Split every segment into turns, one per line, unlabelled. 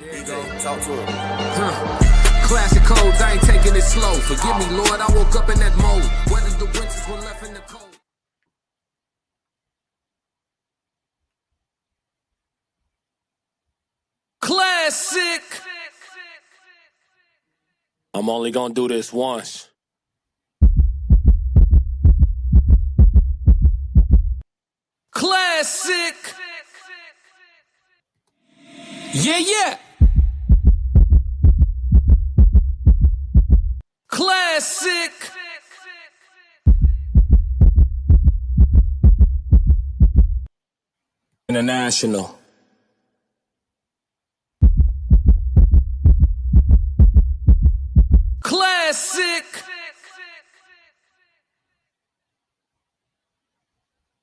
There you go. Talk to him.
Classic codes, I ain't taking it slow. Forgive me, Lord, I woke up in that mode. Whether the winters were left in the cold. Classic.
I'm only gonna do this once.
Classic. Yeah. Classic.
International.
Classic.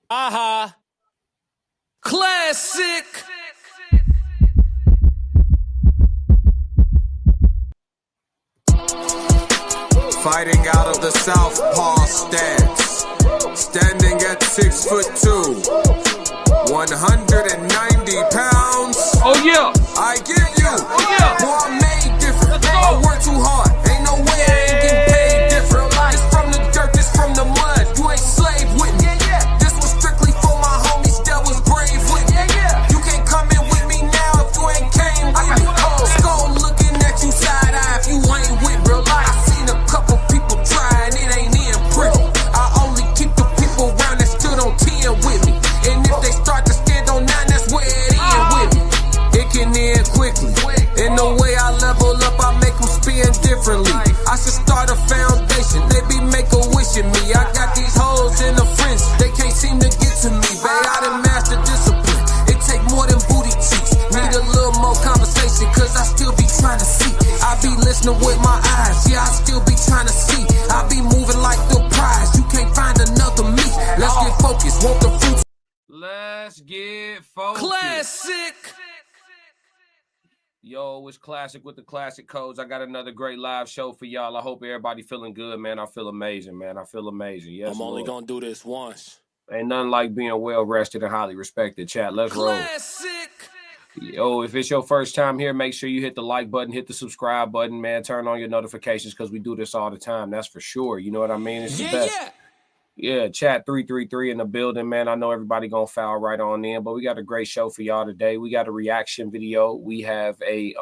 Aha.
Classic.
Fighting out of the southpaw stance, standing at 6'2", 190 pounds.
Oh yeah.
I give you.
Oh yeah.
Boy, I'm made different. I work too hard. Ain't no way I ain't getting paid different. This from the dirt, this from the mud. You ain't slave with me. This was strictly for my homies that was brave with me. You can't come in with me now if you ain't came with me. Skull looking at you side eye if you ain't with real life. I seen a couple people try and it ain't in pretty. I only keep the people around that stood on 10 with me. And if they start to stand on 9, that's where it end with me. It can end quickly. In the way I level up, I make them spin differently. I should start a foundation. They be make-a-wishing me. I got these hoes in the fringe. They can't seem to get to me. Babe, I done mastered discipline. It take more than booty cheeks. Need a little more conversation, cause I still be trying to see. I be listening with my eyes. Yeah, I still be trying to see. I be moving like the prize. You can't find another me. Let's get focused. Want the fruits.
Let's get focused. Classic. Yo, it's Classic with the Classic Codes. I got another great live show for y'all. I hope everybody feeling good, man. I feel amazing, man. I feel amazing. Yes,
I'm only
Lord.
gonna do this once.
Ain't nothing like being well rested and highly respected. Chat, let's roll.
Classic.
Yo, if it's your first time here, make sure you hit the like button, hit the subscribe button, man. Turn on your notifications because we do this all the time. That's for sure. You know what I mean? It's the best. Yeah, chat 333 in the building, man. I know everybody gonna foul right on in, but we got a great show for y'all today. We got a reaction video. We have a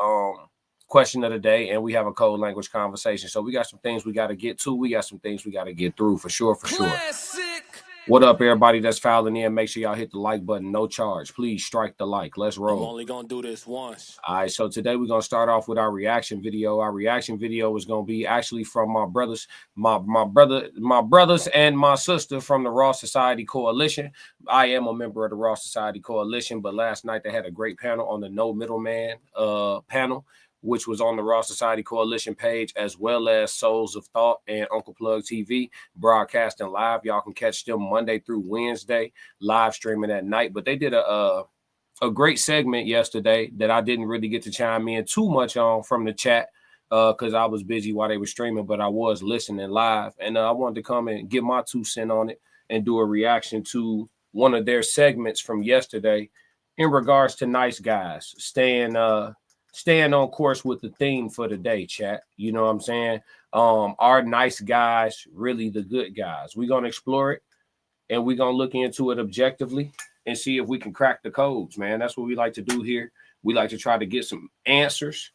question of the day, and we have a code language conversation. So we got some things we got to get to. We got some things we got to get through for sure.
Classic.
What up, everybody that's fouling in? Make sure y'all hit the like button. No charge. Please strike the like. Let's roll.
I'm only gonna do this once.
All right, so today we're gonna start off with our reaction video. Our reaction video is gonna be actually from my brothers, my brothers and my sister from the Raw Society Coalition. I am a member of the Raw Society Coalition, but last night they had a great panel on the No Middleman panel, which was on the Raw Society Coalition page, as well as Souls of Thought and Uncle Plug TV broadcasting live. Y'all can catch them Monday through Wednesday, live streaming at night. But they did a great segment yesterday that I didn't really get to chime in too much on from the chat because I was busy while they were streaming, but I was listening live. And I wanted to come and get my 2 cents on it and do a reaction to one of their segments from yesterday in regards to nice guys staying on course with the theme for the day, chat. You know what I'm saying? Are nice guys really the good guys? We're going to explore it, and we're going to look into it objectively and see if we can crack the codes, man. That's what we like to do here. We like to try to get some answers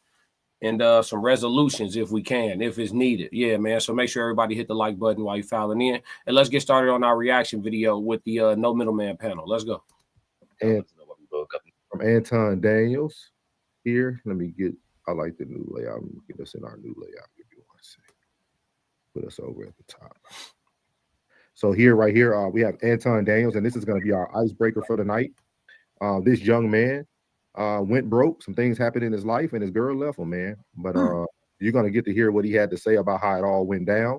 and some resolutions if we can, if it's needed. Yeah, man. So make sure everybody hit the like button while you're filing in. And let's get started on our reaction video with the No Middleman panel. Let's go.
And from Anton Daniels. Here, let me get, I like the new layout. Let me get us in our new layout. Give you 1 second. Put us over at the top. So here, right here, we have Anton Daniels, and this is going to be our icebreaker for the night. This young man went broke. Some things happened in his life, and his girl left him, man. But you're going to get to hear what he had to say about how it all went down.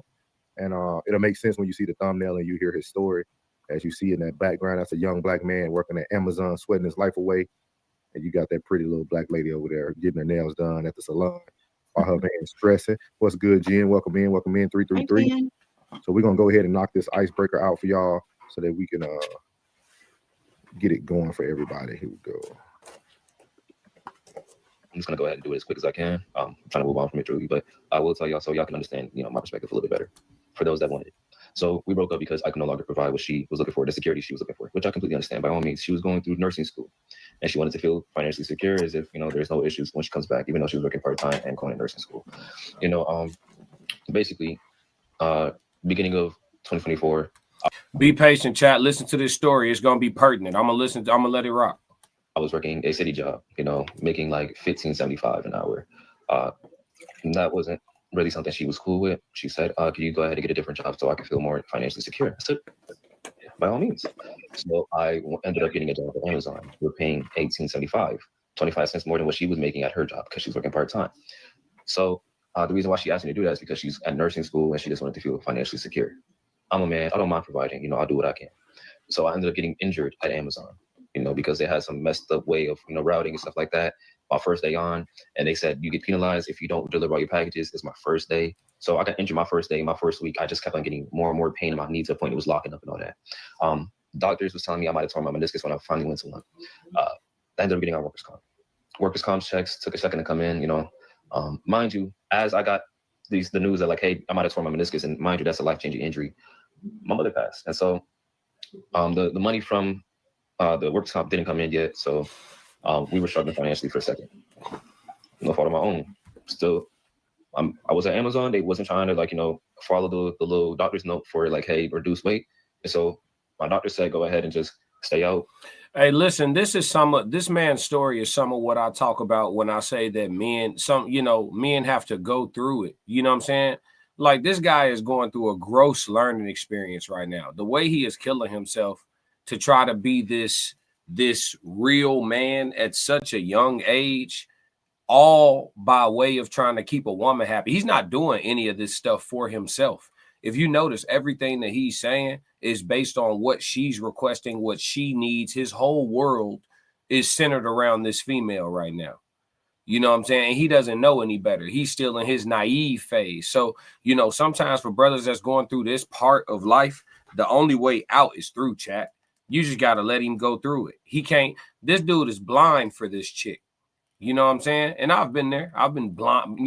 And it'll make sense when you see the thumbnail and you hear his story. As you see in that background, that's a young black man working at Amazon, sweating his life away. And you got that pretty little black lady over there getting her nails done at the salon while her man's stressing. What's good, Jen? Welcome in, 333. So we're gonna go ahead and knock this icebreaker out for y'all so that we can get it going for everybody. Here we go.
I'm just gonna go ahead and do it as quick as I can. I'm trying to move on from it truly, but I will tell y'all so y'all can understand, my perspective a little bit better for those that want it. So we broke up because I could no longer provide what she was looking for, the security she was looking for, which I completely understand. By all means, she was going through nursing school, and she wanted to feel financially secure, as if there's no issues when she comes back, even though she was working part-time and going to nursing school. Basically, beginning of 2024.
Be patient, chat. Listen to this story. It's gonna be pertinent. I'm gonna let it rock.
I was working a city job, making like $15.75 an hour. And that wasn't really something she was cool with. She said, "Can you go ahead and get a different job so I can feel more financially secure?" I said, "By all means." So I ended up getting a job at Amazon. We're paying $18.75, 25 cents more than what she was making at her job because she's working part-time. So the reason why she asked me to do that is because she's at nursing school and she just wanted to feel financially secure. I'm a man. I don't mind providing. I'll do what I can. So I ended up getting injured at Amazon, because they had some messed up way of, routing and stuff like that. My first day on, and they said, you get penalized if you don't deliver all your packages. It's my first day. So I got injured my first day, my first week. I just kept on getting more and more pain in my knee to the point it was locking up and all that. Doctors was telling me I might have torn my meniscus when I finally went to one. I ended up getting on workers' comp. Workers' comp checks took a second to come in, mind you, as I got the news that like, hey, I might have torn my meniscus, and mind you, that's a life-changing injury. My mother passed. And so the money from the workers' comp didn't come in yet. So we were struggling financially for a second. No fault of my own. Still, I was at Amazon. They wasn't trying to follow the little doctor's note for like, hey, reduce weight. And so my doctor said, go ahead and just stay out.
Hey, listen, this man's story is some of what I talk about when I say that men have to go through it. You know what I'm saying? Like, this guy is going through a gross learning experience right now. The way he is killing himself to try to be this real man at such a young age, all by way of trying to keep a woman happy. He's not doing any of this stuff for himself. If you notice, everything that he's saying is based on what she's requesting, what she needs. His whole world is centered around this female right now. You know what I'm saying? And he doesn't know any better. He's still in his naive phase. So, sometimes for brothers that's going through this part of life, the only way out is through, chat. You just got to let him go through it. This dude is blind for this chick. You know what I'm saying? And I've been there. I've been blind.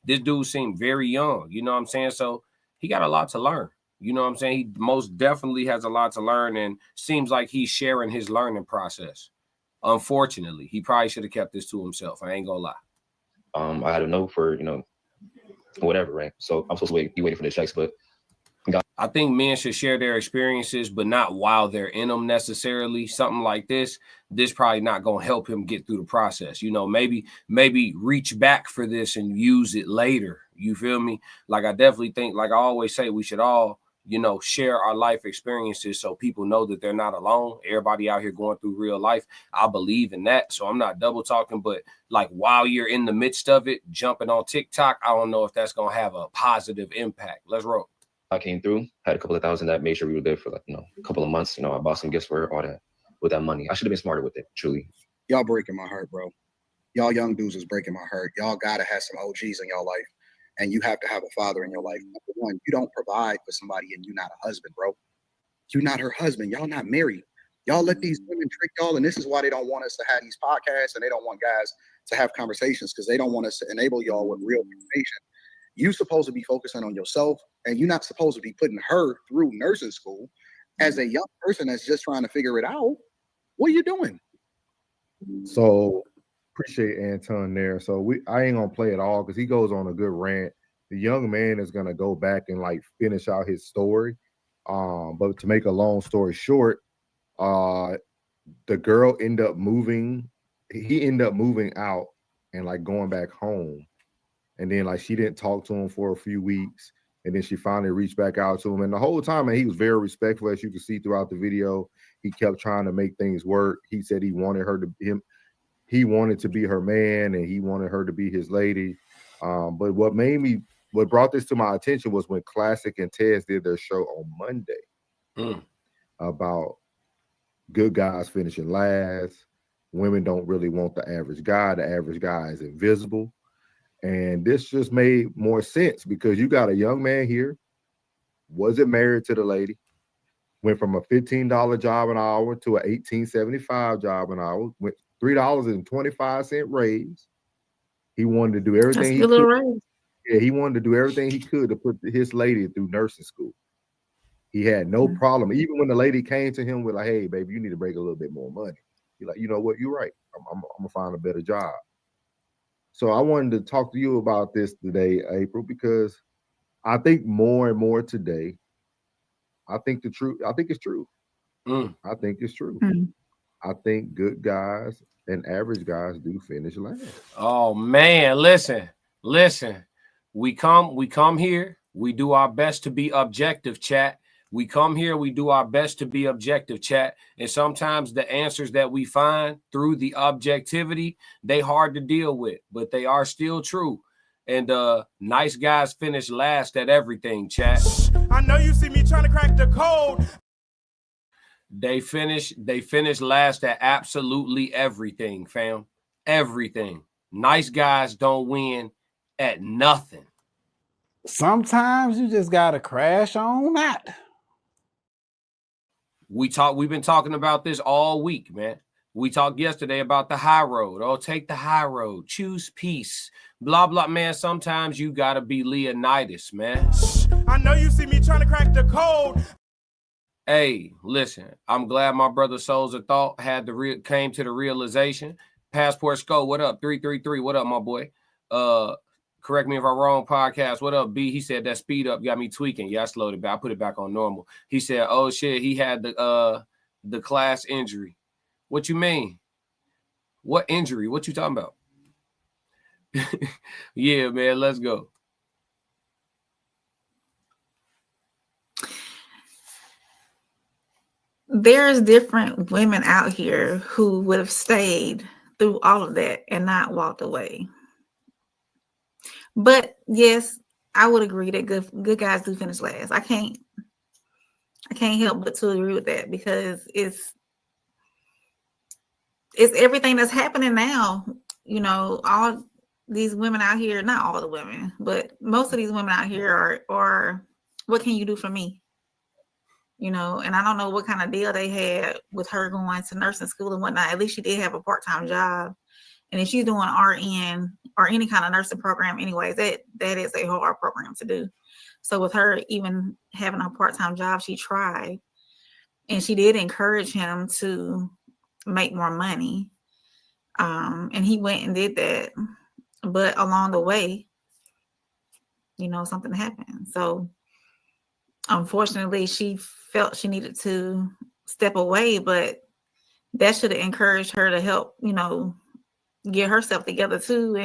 This dude seemed very young. You know what I'm saying? So he got a lot to learn. You know what I'm saying? He most definitely has a lot to learn, and seems like he's sharing his learning process. Unfortunately, he probably should have kept this to himself. I ain't gonna lie.
I had a note for, whatever, right? So I'm supposed to be waiting for the checks, but
I think men should share their experiences, but not while they're in them necessarily. Something like this probably not gonna help him get through the process. Maybe reach back for this and use it later. You feel me? Like, I definitely think, like I always say, we should all share our life experiences so people know that they're not alone. Everybody out here going through real life. I believe in that. So I'm not double talking, but like, while you're in the midst of it, jumping on TikTok, I don't know if that's going to have a positive impact. Let's roll.
I came through, had a couple of thousand that made sure we were good for a couple of months. I bought some gifts for her, all that with that money. I should have been smarter with it, truly.
Y'all breaking my heart, bro. Y'all young dudes is breaking my heart. Y'all got to have some OGs in your life. And you have to have a father in your life. Number one, you don't provide for somebody and you're not a husband, bro. You're not her husband. Y'all not married. Y'all let these women trick y'all. And this is why they don't want us to have these podcasts, and they don't want guys to have conversations, because they don't want us to enable y'all with real information. You're supposed to be focusing on yourself, and you're not supposed to be putting her through nursing school as a young person that's just trying to figure it out. What are you doing?
So appreciate Anton there. So I ain't gonna play it all because he goes on a good rant. The young man is gonna go back and like finish out his story. But to make a long story short, the girl ended up moving. He ended up moving out and like going back home. And then like she didn't talk to him for a few weeks. And then she finally reached back out to him. And the whole time, man, he was very respectful, as you can see throughout the video. He kept trying to make things work. He said he wanted he wanted to be her man, and he wanted her to be his lady. But what brought this to my attention was when Classic and Tez did their show on Monday about good guys finishing last. Women don't really want the average guy. The average guy is invisible. And this just made more sense because you got a young man here, wasn't married to the lady, went from a $15 job an hour to an $18.75 job an hour, went $3.25 raise, He wanted to do
That's
everything
a
he
good little
could.
raise.
Yeah, he wanted to do everything he could to put his lady through nursing school. He had no
Mm.
problem. Even when the lady came to him with like, "Hey, baby, you need to break a little bit more money." He's like, "You know what? You're right. I'm gonna find a better job." So I wanted to talk to you about this today, April, because I think more and more today, I think it's true. I think it's true.
Mm.
I think it's true.
Mm.
I think good guys and average guys do finish last.
Oh man, listen. We come here, we do our best to be objective, chat. We come here, we do our best to be objective, chat. And sometimes the answers that we find through the objectivity, they hard to deal with, but they are still true. And nice guys finish last at everything, chat.
I know you see me trying to crack the code.
They finish last at absolutely everything, fam. Everything. Nice guys don't win at nothing.
Sometimes you just gotta crash on that.
We've been talking about this all week, man. We talked yesterday about the high road. Oh, take the high road, choose peace, blah blah, man. Sometimes you gotta be Leonidas, man.
I know you see me trying to crack the code.
Hey, listen, I'm glad my brother Souls of Thought came to the realization. Passport Sco, what up? 333, what up, my boy? Correct me if I'm wrong, podcast. What up, B? He said that speed up got me tweaking. Yeah, I slowed it back. I put it back on normal. He said, oh shit, he had the class injury. What you mean? What injury? What you talking about? Yeah, man, let's go.
There's different women out here who would have stayed through all of that and not walked away. But yes, I would agree that good guys do finish last. I can't help but to agree with that because it's everything that's happening now. You know, all these women out here, not all the women, but most of these women out here are what can you do for me? You know, and I don't know what kind of deal they had with her going to nursing school and whatnot. At least she did have a part-time job. And if she's doing RN or any kind of nursing program anyways, that is a hard program to do. So with her even having a part-time job, she tried. And she did encourage him to make more money. And he went and did that. But along the way, you know, something happened. So unfortunately, she felt she needed to step away, but that should have encouraged her to help, you know, get herself together too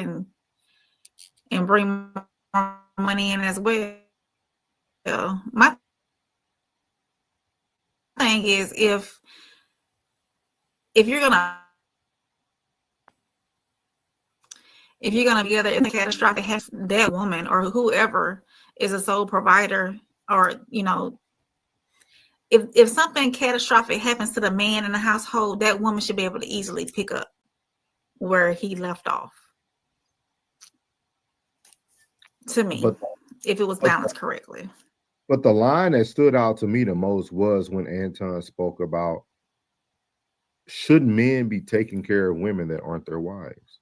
and bring more money in as well. My thing is if you're gonna be together in a catastrophic, has that woman or whoever is a sole provider, or you know, if something catastrophic happens to the man in the household, that woman should be able to easily pick up where he left off. To me, if it was balanced correctly.
But the line that stood out to me the most was when Anton spoke about, should men be taking care of women that aren't their wives?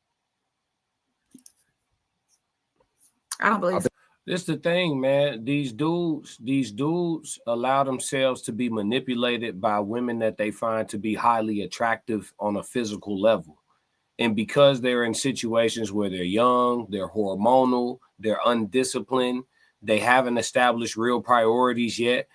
I don't believe so.
This is the thing, man. These dudes allow themselves to be manipulated by women that they find to be highly attractive on a physical level. And because they're in situations where they're young, they're hormonal, they're undisciplined, they haven't established real priorities yet,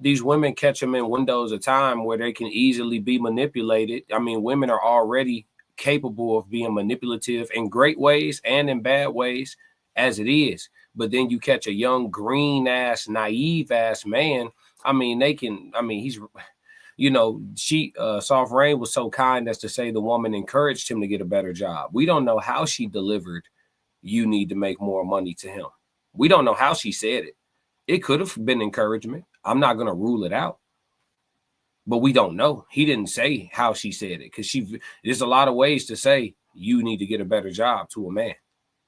these women catch them in windows of time where they can easily be manipulated. I mean, women are already capable of being manipulative in great ways and in bad ways as it is. But then you catch a young, green ass, naive ass man. I mean, he's, you know, Soft Rain was so kind as to say the woman encouraged him to get a better job. We don't know how she delivered, you need to make more money to him. We don't know how she said it. It could have been encouragement. I'm not going to rule it out. But we don't know. He didn't say how she said it, because there's a lot of ways to say you need to get a better job to a man.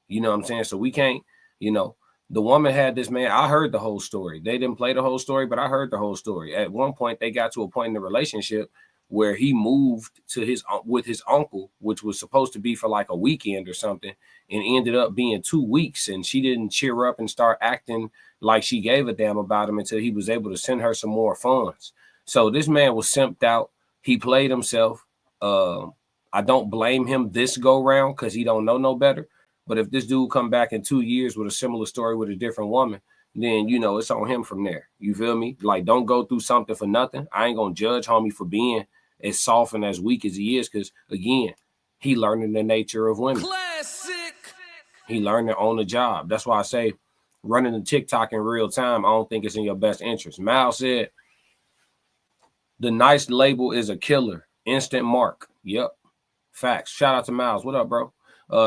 You know what I'm saying? So we can't, you know, the woman had this man. I heard the whole story. They didn't play the whole story, but I heard the whole story. At one point, they got to a point in the relationship where he moved to his with his uncle, which was supposed to be for like a weekend or something, and ended up being 2 weeks. And she didn't cheer up and start acting like she gave a damn about him until he was able to send her some more funds. So this man was simped out. He played himself. I don't blame him this go round because he don't know no better. But if this dude come back in 2 years with a similar story with a different woman, then, you know, it's on him from there. You feel me? Like, don't go through something for nothing. I ain't going to judge homie for being as soft and as weak as he is because, again, he learning the nature of women.
Classic.
He learned it on the job. That's why I say running the TikTok in real time, I don't think it's in your best interest. Mal said, the nice label is a killer. Instant mark. Yep. Facts. Shout out to Miles. What up, bro?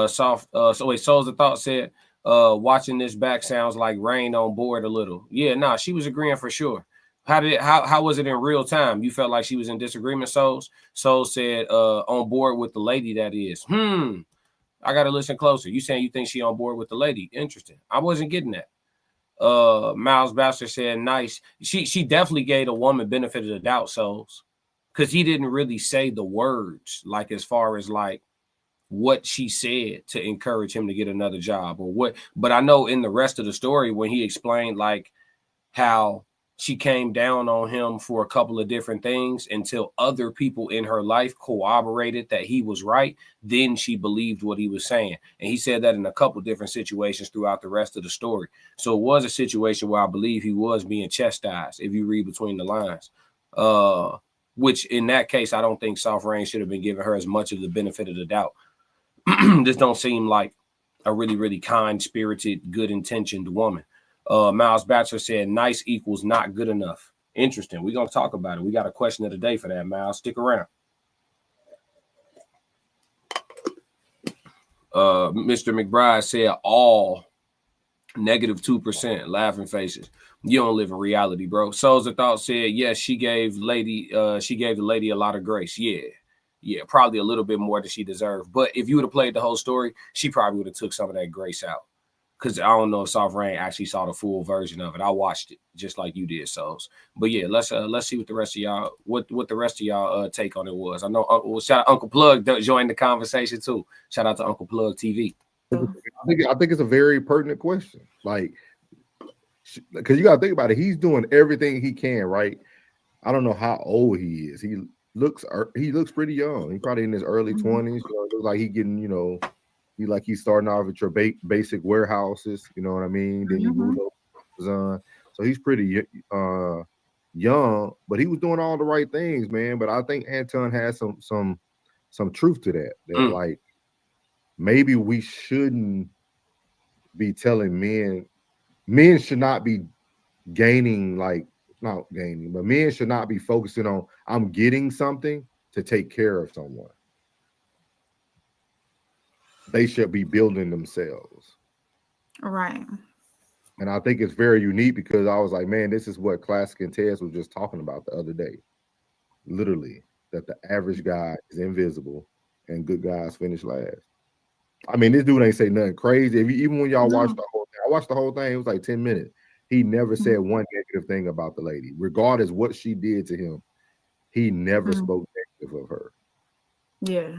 Souls of Thought said, watching this back sounds like Rain on board a little. Yeah, nah, she was agreeing for sure. How was it in real time? You felt like she was in disagreement, Souls? Souls said, on board with the lady, that is. I gotta listen closer. You saying you think she on board with the lady? Interesting. I wasn't getting that. Miles Bastard said, nice. She definitely gave a woman benefit of the doubt, Souls. Because he didn't really say the words, like as far as like what she said to encourage him to get another job or what. But I know in the rest of the story, when he explained like how she came down on him for a couple of different things until other people in her life corroborated that he was right, then she believed what he was saying. And he said that in a couple different situations throughout the rest of the story. So it was a situation where I believe he was being chastised, if you read between the lines. Which in that case, I don't think Soft Rain should have been giving her as much of the benefit of the doubt. This don't seem like a really, really kind-spirited, good-intentioned woman. Miles Batcher said, nice equals not good enough. Interesting. We're going to talk about it. We got a question of the day for that, Miles. Stick around. Mr. McBride said, all -2%, laughing faces. You don't live in reality, bro. Souls of Thought said, yes, she gave the lady a lot of grace. Yeah, probably a little bit more than she deserved. But if you would have played the whole story, she probably would have took some of that grace out. Because I don't know if Soft Rain actually saw the full version of it. I watched it just like you did, Souls. But yeah, let's see what the rest of y'all take on it was. I know shout out Uncle Plug joined the conversation too. Shout out to Uncle Plug TV.
I think it's a very pertinent question. Like, because you got to think about it. He's doing everything he can, right? I don't know how old he is. He looks pretty young. He's probably in his early 20s. You know, it looks like he's getting, you know, he's starting off at your basic warehouses. You know what I mean? Then you move over. So he's pretty young, but he was doing all the right things, man. But I think Anton has some truth to that. Like, maybe we shouldn't be telling men should not be gaining, like, not gaining, but men should not be focusing on, I'm getting something to take care of someone. They should be building themselves.
Right.
And I think it's very unique because I was like, man, this is what Classic and Tez was just talking about the other day. Literally, that the average guy is invisible and good guys finish last. I mean, this dude ain't say nothing crazy. Even when y'all watched the whole thing, I watched the whole thing. It was like 10 minutes. He never said one negative thing about the lady, regardless what she did to him. He never spoke negative of her.
Yeah.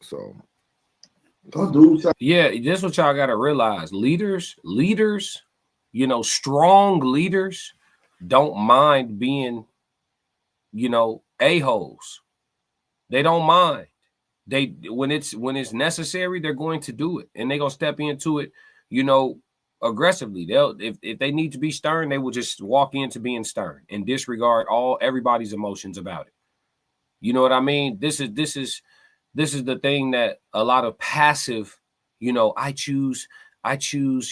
So,
yeah, this is what y'all got to realize. Leaders, you know, strong leaders don't mind being, you know, a-holes. They don't mind. They when it's necessary, they're going to do it, and they're gonna step into it, you know, aggressively. They'll if they need to be stern, they will just walk into being stern and disregard everybody's emotions about it. You know what I mean? This is the thing that a lot of passive, you know, I choose,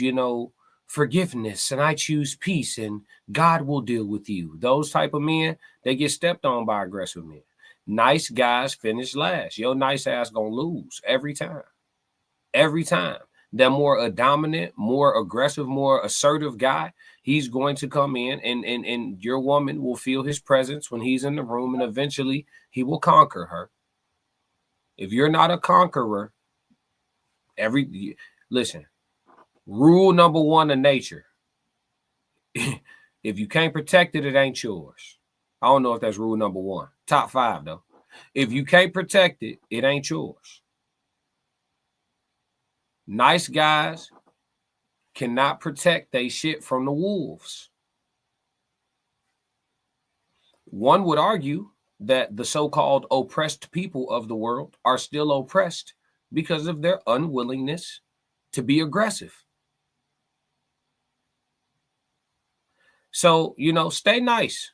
you know, forgiveness, and I choose peace, and God will deal with you. Those type of men, they get stepped on by aggressive men. Nice guys finish last. Your nice ass gonna lose every time. Every time. That more dominant, more aggressive, more assertive guy, he's going to come in and your woman will feel his presence when he's in the room, and eventually he will conquer her. If you're not a conqueror, listen, rule number one of nature. If you can't protect it, it ain't yours. I don't know if that's rule number 1. Top 5 though. If you can't protect it, it ain't yours. Nice guys cannot protect they shit from the wolves. One would argue that the so-called oppressed people of the world are still oppressed because of their unwillingness to be aggressive. So, you know, stay nice,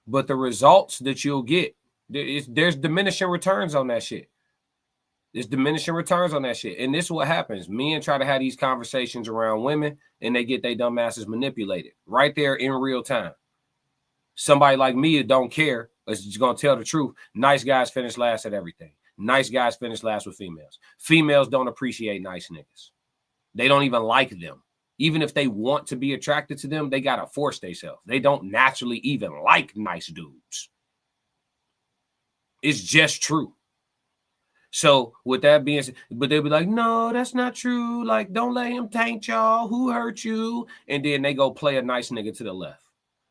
but the results that you'll get, there's diminishing returns on that shit. There's diminishing returns on that shit. And this is what happens. Men try to have these conversations around women and they get their dumb asses manipulated right there in real time. Somebody like me that don't care is just going to tell the truth. Nice guys finish last at everything. Nice guys finish last with females. Females don't appreciate nice niggas. They don't even like them. Even if they want to be attracted to them, they got to force themselves. They don't naturally even like nice dudes. It's just true. So with that being said, but they'll be like, no, that's not true. Like, don't let him taint y'all. Who hurt you? And then they go play a nice nigga to the left.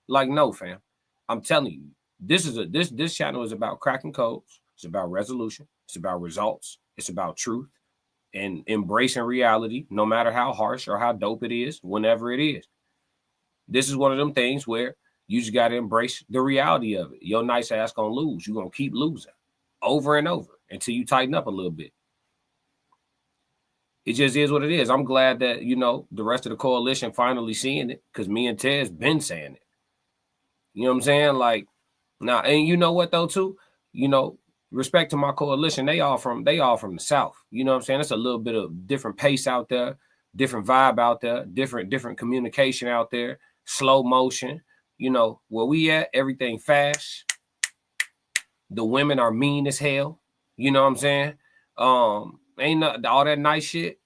Like, no, fam. I'm telling you, this channel is about cracking codes. It's about resolution. It's about results. It's about truth and embracing reality, no matter how harsh or how dope it is, whenever it is. This is one of them things where you just got to embrace the reality of it. Your nice ass gonna lose. You're gonna keep losing over and over until you tighten up a little bit. It just is what it is. I'm glad that, you know, the rest of the coalition finally seeing it, because me and Ted's been saying it. You know what I'm saying? Like, now, and you know what though, too? You know, respect to my coalition, they all from the South. You know what I'm saying? It's a little bit of different pace out there, different vibe out there, different communication out there, slow motion. You know, where we at, everything fast. The women are mean as hell. You know what I'm saying? Ain't not, all that nice shit.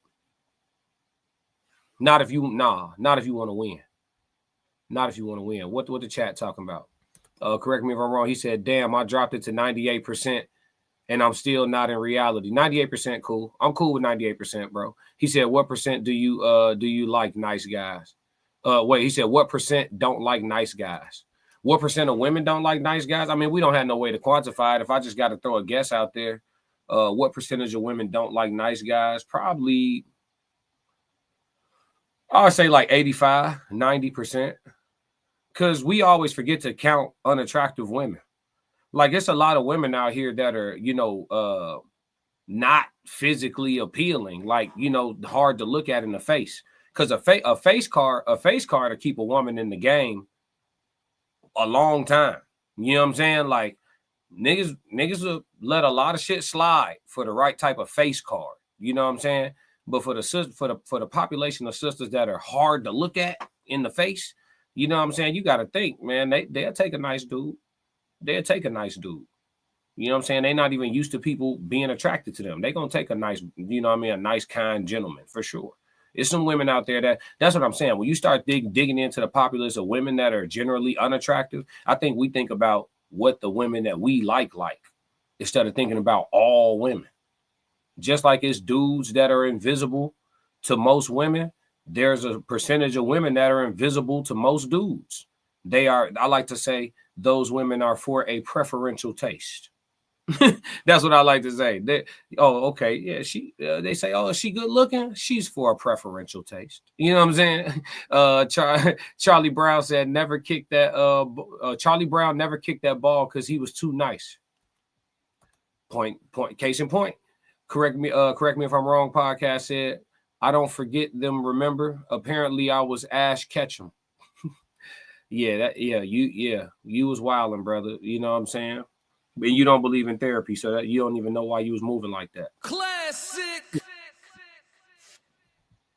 Not if you want to win. Not if you want to win. What the chat talking about? Correct me if I'm wrong. He said, damn, I dropped it to 98% and I'm still not in reality. 98% cool. I'm cool with 98%, bro. He said, what percent do you like nice guys? Wait, he said, what percent don't like nice guys? What percent of women don't like nice guys? I mean, we don't have no way to quantify it. If I just got to throw a guess out there, what percentage of women don't like nice guys? Probably, I would say like 85, 90%. Because we always forget to count unattractive women. Like, it's a lot of women out here that are, you know, not physically appealing, like, you know, hard to look at in the face. Because a face card to keep a woman in the game a long time. You know what I'm saying? Like, niggas will let a lot of shit slide for the right type of face card. You know what I'm saying? But for the population of sisters that are hard to look at in the face, you know what I'm saying? You got to think, man, they'll take a nice dude. They'll take a nice dude. You know what I'm saying? They're not even used to people being attracted to them. They're going to take a nice, you know what I mean? A nice, kind gentleman for sure. There's some women out there that's what I'm saying. When you start digging into the populace of women that are generally unattractive, I think we think about what the women that we like, instead of thinking about all women. Just like it's dudes that are invisible to most women, there's a percentage of women that are invisible to most dudes. I like to say, those women are for a preferential taste. That's what I like to say. Okay, yeah, they say, oh, is she good looking? She's for a preferential taste. You know what I'm saying? Charlie Brown said never kick that. Charlie Brown never kicked that ball because he was too nice. Point. Case in point. Correct me if I'm wrong. Podcast said, I don't forget them. Remember, apparently I was Ash Ketchum. You was wilding, brother. You know what I'm saying? And you don't believe in therapy, so that you don't even know why you was moving like that.
Classic.
It's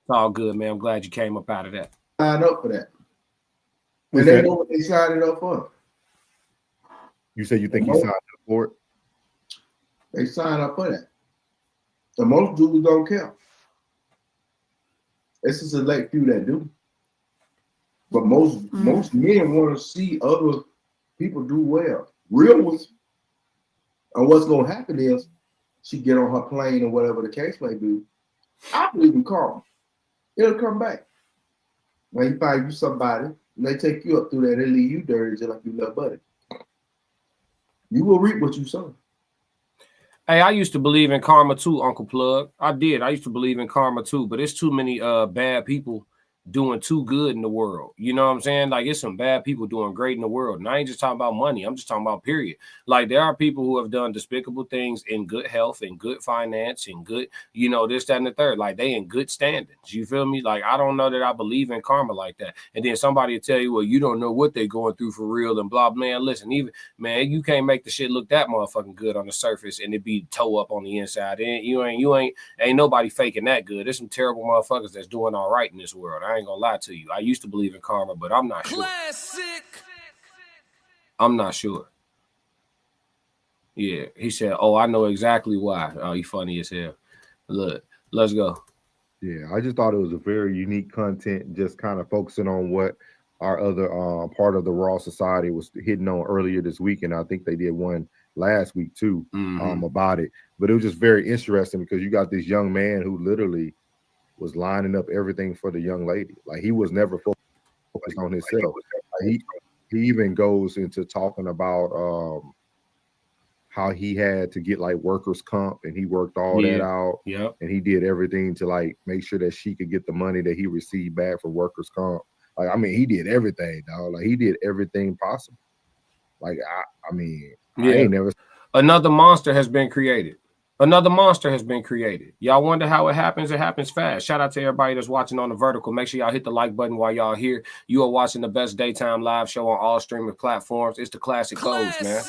all good, man. I'm glad you came up out of that.
Signed up for that. And they know what they signed it up for. You said you think he signed up for it? They signed up for that. So most dudes don't care. It's a select few that do. But most men want to see other people do well. Real ones. And what's going to happen is she get on her plane or whatever the case may be. I believe in karma. It'll come back. When you find you somebody and they take you up through that, they leave you dirty just like you love buddy. You will reap what you sow.
Hey, I used to believe in karma too, Uncle Plug. I did. I used to believe in karma too, but it's too many bad people doing too good in the world. You know what I'm saying? Like, it's some bad people doing great in the world. And I ain't just talking about money. I'm just talking about period. Like, there are people who have done despicable things in good health, in good finance, in good, you know, this, that, and the third. Like, they in good standings. You feel me? Like, I don't know that I believe in karma like that. And then somebody will tell you, well, you don't know what they're going through for real and blah, man. Listen, even, man, you can't make the shit look that motherfucking good on the surface and it be toe up on the inside. And ain't nobody faking that good. There's some terrible motherfuckers that's doing all right in this world. I ain't gonna lie to you. I used to believe in karma, but I'm not sure.
Classic.
I'm not sure. Yeah, he said, oh, I know exactly why. Oh, you funny as hell. Look, let's go.
Yeah, I just thought it was a very unique content, just kind of focusing on what our other part of the Raw Society was hitting on earlier this week, and I think they did one last week too about it. But it was just very interesting because you got this young man who literally was lining up everything for the young lady. Like, he was never focused on himself. He even goes into talking about how he had to get like workers' comp, and he worked all that out.
Yep.
And he did everything to like make sure that she could get the money that he received back for workers' comp. Like, I mean, he did everything, dog. Like, he did everything possible. Like, I mean, I ain't never.
Another monster has been created. Another monster has been created. Y'all wonder how it happens? It happens fast. Shout out to everybody that's watching on the vertical. Make sure y'all hit the like button while y'all here. You are watching the best daytime live show on all streaming platforms. It's the Classic Codes, man.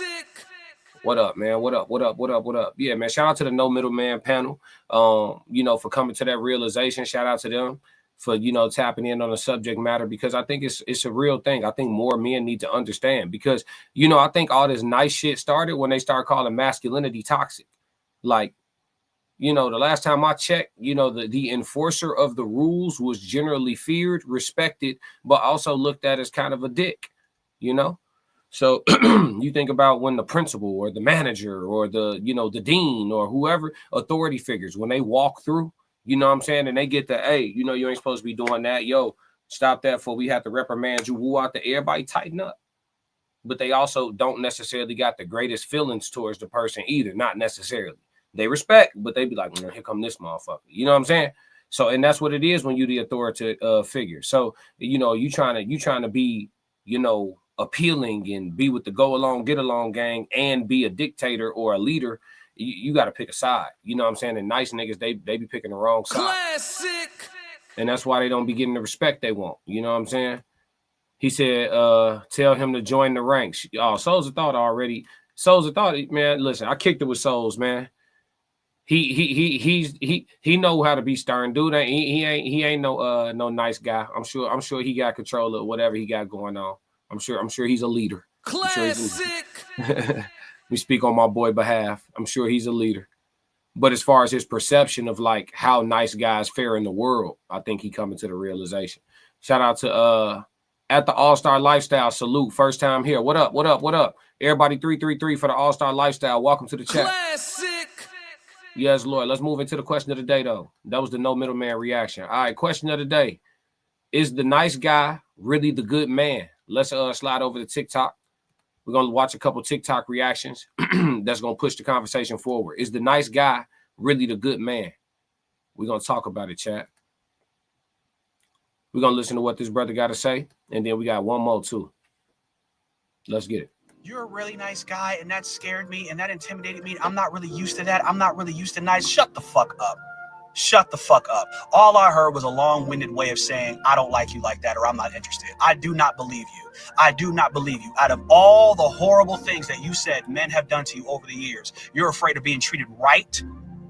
What up, man? What up? What up? What up? What up? Yeah, man. Shout out to the No Middleman panel, you know, for coming to that realization. Shout out to them for, you know, tapping in on the subject matter, because I think it's a real thing. I think more men need to understand, because, you know, I think all this nice shit started when they start calling masculinity toxic. Like, you know, the last time I checked, you know, the enforcer of the rules was generally feared, respected, but also looked at as kind of a dick, you know? So you think about when the principal or the manager or the, you know, the dean or whoever authority figures, when they walk through, you know what I'm saying? And they get the, hey, you know, you ain't supposed to be doing that. Yo, stop that before we have to reprimand you. Woo out there. Everybody tighten up. But they also don't necessarily got the greatest feelings towards the person either. Not necessarily. They respect, but they be like, here come this motherfucker. You know what I'm saying? So, and that's what it is when you the authoritative figure. So, you know, you trying to be, you know, appealing and be with the go along, get along gang and be a dictator or a leader. You got to pick a side. You know what I'm saying? And nice niggas, they be picking the wrong side.
Classic.
And that's why they don't be getting the respect they want. You know what I'm saying? He said, tell him to join the ranks. Oh, Souls of Thought already. Souls of Thought, man, listen, I kicked it with Souls, man. He know how to be stern, dude. He ain't no nice guy. I'm sure he got control of whatever he got going on. I'm sure he's a leader.
Classic.
We speak on my boy behalf. I'm sure he's a leader. But as far as his perception of like how nice guys fare in the world, I think he coming to the realization. Shout out to at the All-Star Lifestyle. Salute. First time here. What up? What up? What up? Everybody 333 for the All-Star Lifestyle. Welcome to the chat.
Classic.
Yes, Lord. Let's move into the question of the day, though. That was the no middleman reaction. All right, question of the day. Is the nice guy really the good man? Let's slide over to TikTok. We're going to watch a couple TikTok reactions. That's going to push the conversation forward. Is the nice guy really the good man? We're going to talk about it, chat. We're going to listen to what this brother got to say, and then we got one more, too. Let's get it.
You're a really nice guy, and that scared me, and that intimidated me. I'm not really used to that. I'm not really used to nice. Shut the fuck up. Shut the fuck up. All I heard was a long-winded way of saying, I don't like you like that, or I'm not interested. I do not believe you. I do not believe you. Out of all the horrible things that you said men have done to you over the years, you're afraid of being treated right?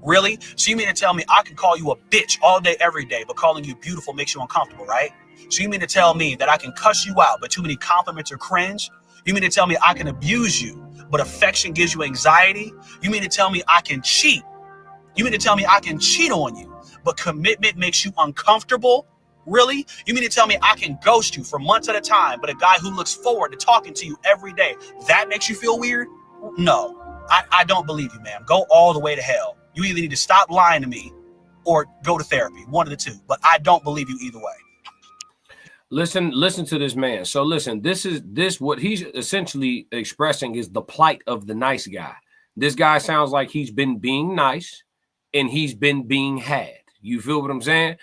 Really? So you mean to tell me I can call you a bitch all day, every day, but calling you beautiful makes you uncomfortable, right? So you mean to tell me that I can cuss you out, but too many compliments are cringe? You mean to tell me I can abuse you, but affection gives you anxiety? You mean to tell me I can cheat? You mean to tell me I can cheat on you, but commitment makes you uncomfortable? Really? You mean to tell me I can ghost you for months at a time, but a guy who looks forward to talking to you every day, that makes you feel weird? No, I don't believe you, ma'am. Go all the way to hell. You either need to stop lying to me or go to therapy, one of the two, but I don't believe you either way.
Listen to this man. So listen, this what he's essentially expressing is the plight of the nice guy. This guy sounds like he's been being nice and he's been being had. You feel what I'm saying?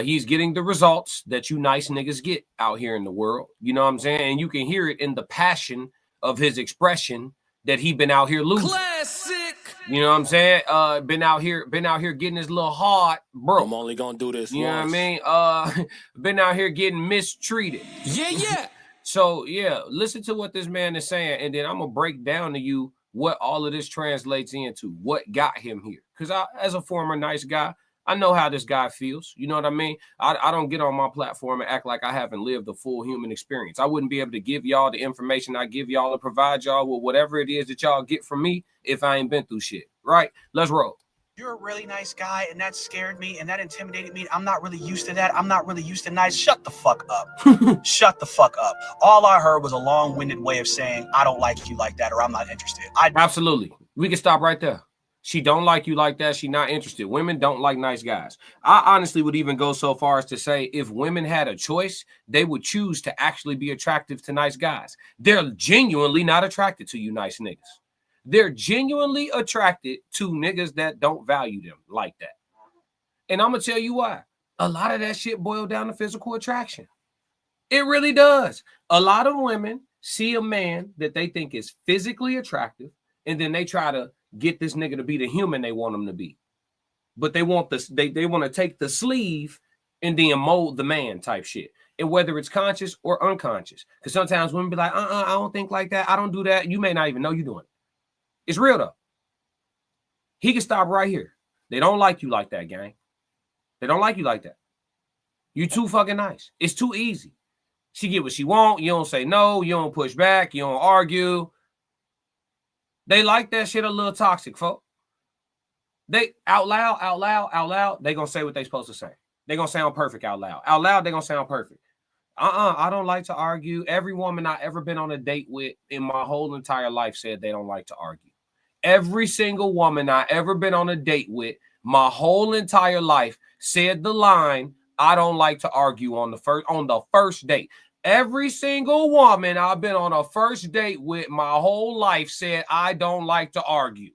He's getting the results that you nice niggas get out here in the world. You know what I'm saying? And you can hear it in the passion of his expression that he been out here losing.
Classic.
You know what I'm saying? Been out here getting his little heart broke.
I'm only gonna do this
You know
once.
what I mean? Been out here getting mistreated.
Yeah.
So yeah, listen to what this man is saying, and then I'm gonna break down to you what all of this translates into, what got him here. Because as a former nice guy, I know how this guy feels. You know what I mean? I don't get on my platform and act like I haven't lived the full human experience. I wouldn't be able to give y'all the information I give y'all or provide y'all with whatever it is that y'all get from me if I ain't been through shit. Right? Let's roll.
You're a really nice guy, and that scared me, and that intimidated me. I'm not really used to that. I'm not really used to nice. Shut the fuck up. Shut the fuck up. All I heard was a long-winded way of saying, I don't like you like that, or I'm not interested.
Absolutely. We can stop right there. She don't like you like that. She not interested. Women don't like nice guys. I honestly would even go so far as to say if women had a choice, they would choose to actually be attractive to nice guys. They're genuinely not attracted to you nice niggas. They're genuinely attracted to niggas that don't value them like that. And I'm going to tell you why. A lot of that shit boils down to physical attraction. It really does. A lot of women see a man that they think is physically attractive, and then they try to get this nigga to be the human they want him to be. But they want this, they want to take the sleeve and then mold the man type shit. And whether it's conscious or unconscious. Because sometimes women be like, I don't think like that. I don't do that. You may not even know you're doing it. It's real though. He can stop right here. They don't like you like that, gang. They don't like you like that. You too fucking nice. It's too easy. She get what she want. You don't say no. You don't push back. You don't argue. They like that shit a little toxic, folks. They out loud, they gonna say what they supposed to say. They gonna sound perfect out loud. Out loud, they gonna sound perfect. I don't like to argue. Every woman I ever been on a date with in my whole entire life said they don't like to argue. Every single woman I ever been on a date with my whole entire life said the line, I don't like to argue on the first date. Every single woman I've been on a first date with my whole life said, I don't like to argue.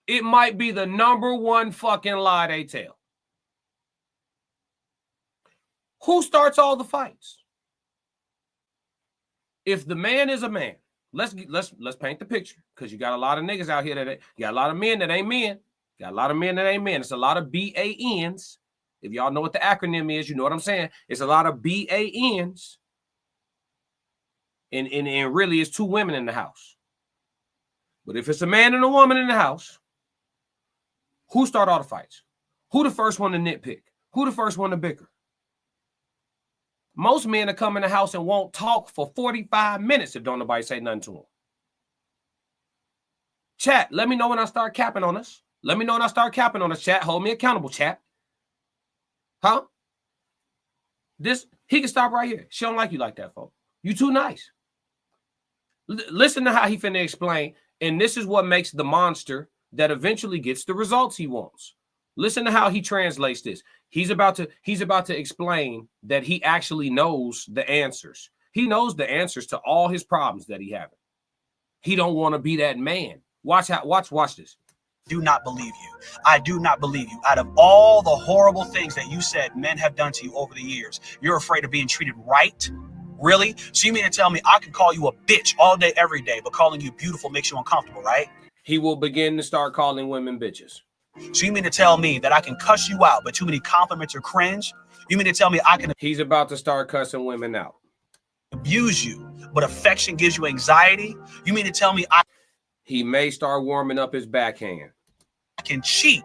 It might be the number one fucking lie they tell. Who starts all the fights? If the man is a man, let's paint the picture, because you got a lot of niggas out here you got a lot of men that ain't men. You got a lot of men that ain't men. It's a lot of BANs. If y'all know what the acronym is, you know what I'm saying. It's a lot of BANs. And really it's two women in the house. But if it's a man and a woman in the house, who start all the fights? Who the first one to nitpick? Who the first one to bicker? Most men that come in the house and won't talk for 45 minutes if don't nobody say nothing to them. Chat, let me know when I start capping on us. Let me know when I start capping on us, chat. Hold me accountable, chat. Huh? He can stop right here. She don't like you like that, folks. You too nice. Listen to how he finna explain. And this is what makes the monster that eventually gets the results he wants. Listen to how he translates this. He's about to explain that he actually knows the answers. He knows the answers to all his problems that he having. He don't want to be that man. Watch this.
Do not believe you. I do not believe you. Out of all the horrible things that you said men have done to you over the years, you're afraid of being treated right? Really? So you mean to tell me I can call you a bitch all day, every day, but calling you beautiful makes you uncomfortable, right?
He will begin to start calling women bitches.
So you mean to tell me that I can cuss you out, but too many compliments are cringe? You mean to tell me I can...
He's about to start cussing women out.
Abuse you, but affection gives you anxiety? You mean to tell me
he may start warming up his backhand.
I can cheat?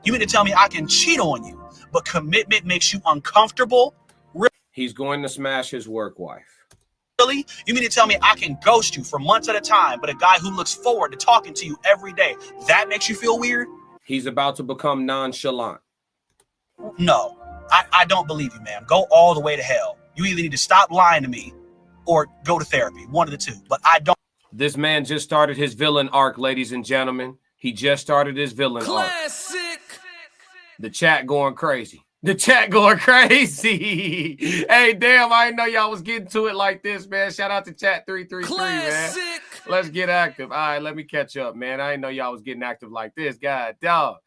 You mean to tell me I can cheat on you, but commitment makes you uncomfortable? Really?
He's going to smash his work wife.
Really? You mean to tell me I can ghost you for months at a time, but a guy who looks forward to talking to you every day, that makes you feel weird?
He's about to become nonchalant.
No, I don't believe you, man. Go all the way to hell. You either need to stop lying to me or go to therapy, one of the two, but I don't.
This man just started his villain arc, ladies and gentlemen. He just started his villain arc. The chat going crazy. The chat going crazy. Hey, damn, I didn't know y'all was getting to it like this, man. Shout out to chat 333, man. Let's get active. All right, let me catch up, man. I didn't know y'all was getting active like this. God, dog.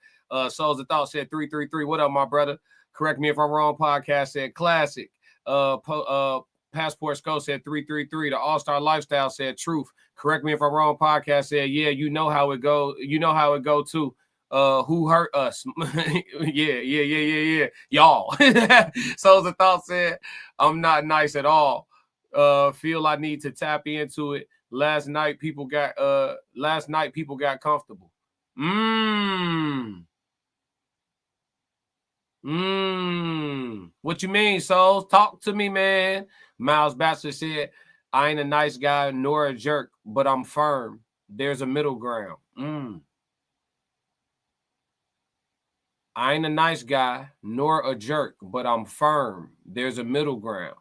Souls of Thought said 333. What up, my brother? Correct me if I'm wrong. Podcast said classic. Passport Sco said 333. The All-Star Lifestyle said truth. Correct me if I'm wrong. Podcast said, yeah, you know how it go. You know how it go too. Who hurt us? yeah. Y'all. Souls of Thought said, I'm not nice at all. Feel I need to tap into it. Last night people got comfortable. What you mean, Souls? Talk to me, man. Miles Bachelor said, I ain't a nice guy nor a jerk, but I'm firm. There's a middle ground. I ain't a nice guy nor a jerk, but I'm firm. There's a middle ground.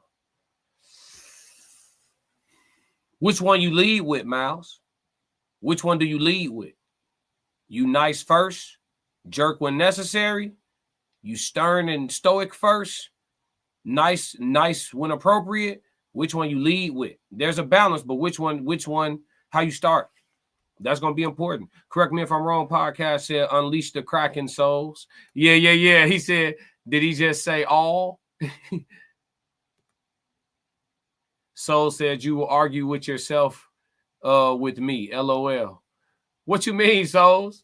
Which one you lead with, Miles? Which one do you lead with? You nice first, jerk when necessary. You stern and stoic first, nice when appropriate. Which one you lead with? There's a balance, but which one, how you start? That's going to be important. Correct me if I'm wrong. Podcast said, unleash the Kraken souls. Yeah. He said, did he just say all? Soul said, you will argue with yourself with me. LOL. What you mean, Souls?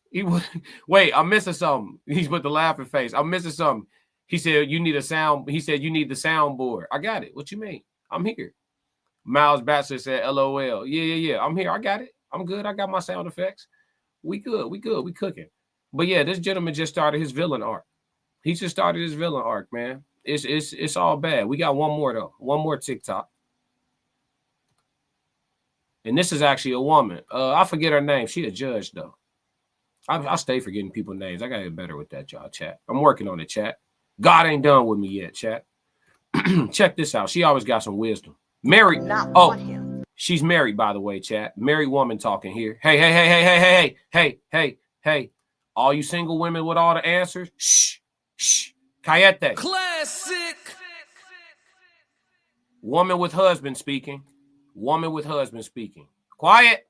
Wait, I'm missing something. He's with the laughing face. I'm missing something. He said, you need a sound. He said, you need the soundboard. I got it. What you mean? I'm here. Miles Bachelor said, LOL. Yeah. I'm here. I got it. I'm good. I got my sound effects. We good. We cooking. But yeah, this gentleman just started his villain arc. He just started his villain arc, man. It's all bad. We got one more, though. One more TikTok. And this is actually a woman. I forget her name. She a judge, though. I stay forgetting people's names. I got to get better with that, y'all, chat. I'm working on it, chat. God ain't done with me yet, chat. Check this out. She always got some wisdom. Married. She's married, by the way, chat. Married woman talking here. Hey. All you single women with all the answers, shh. Cayete.
Classic.
Woman with husband speaking. Quiet.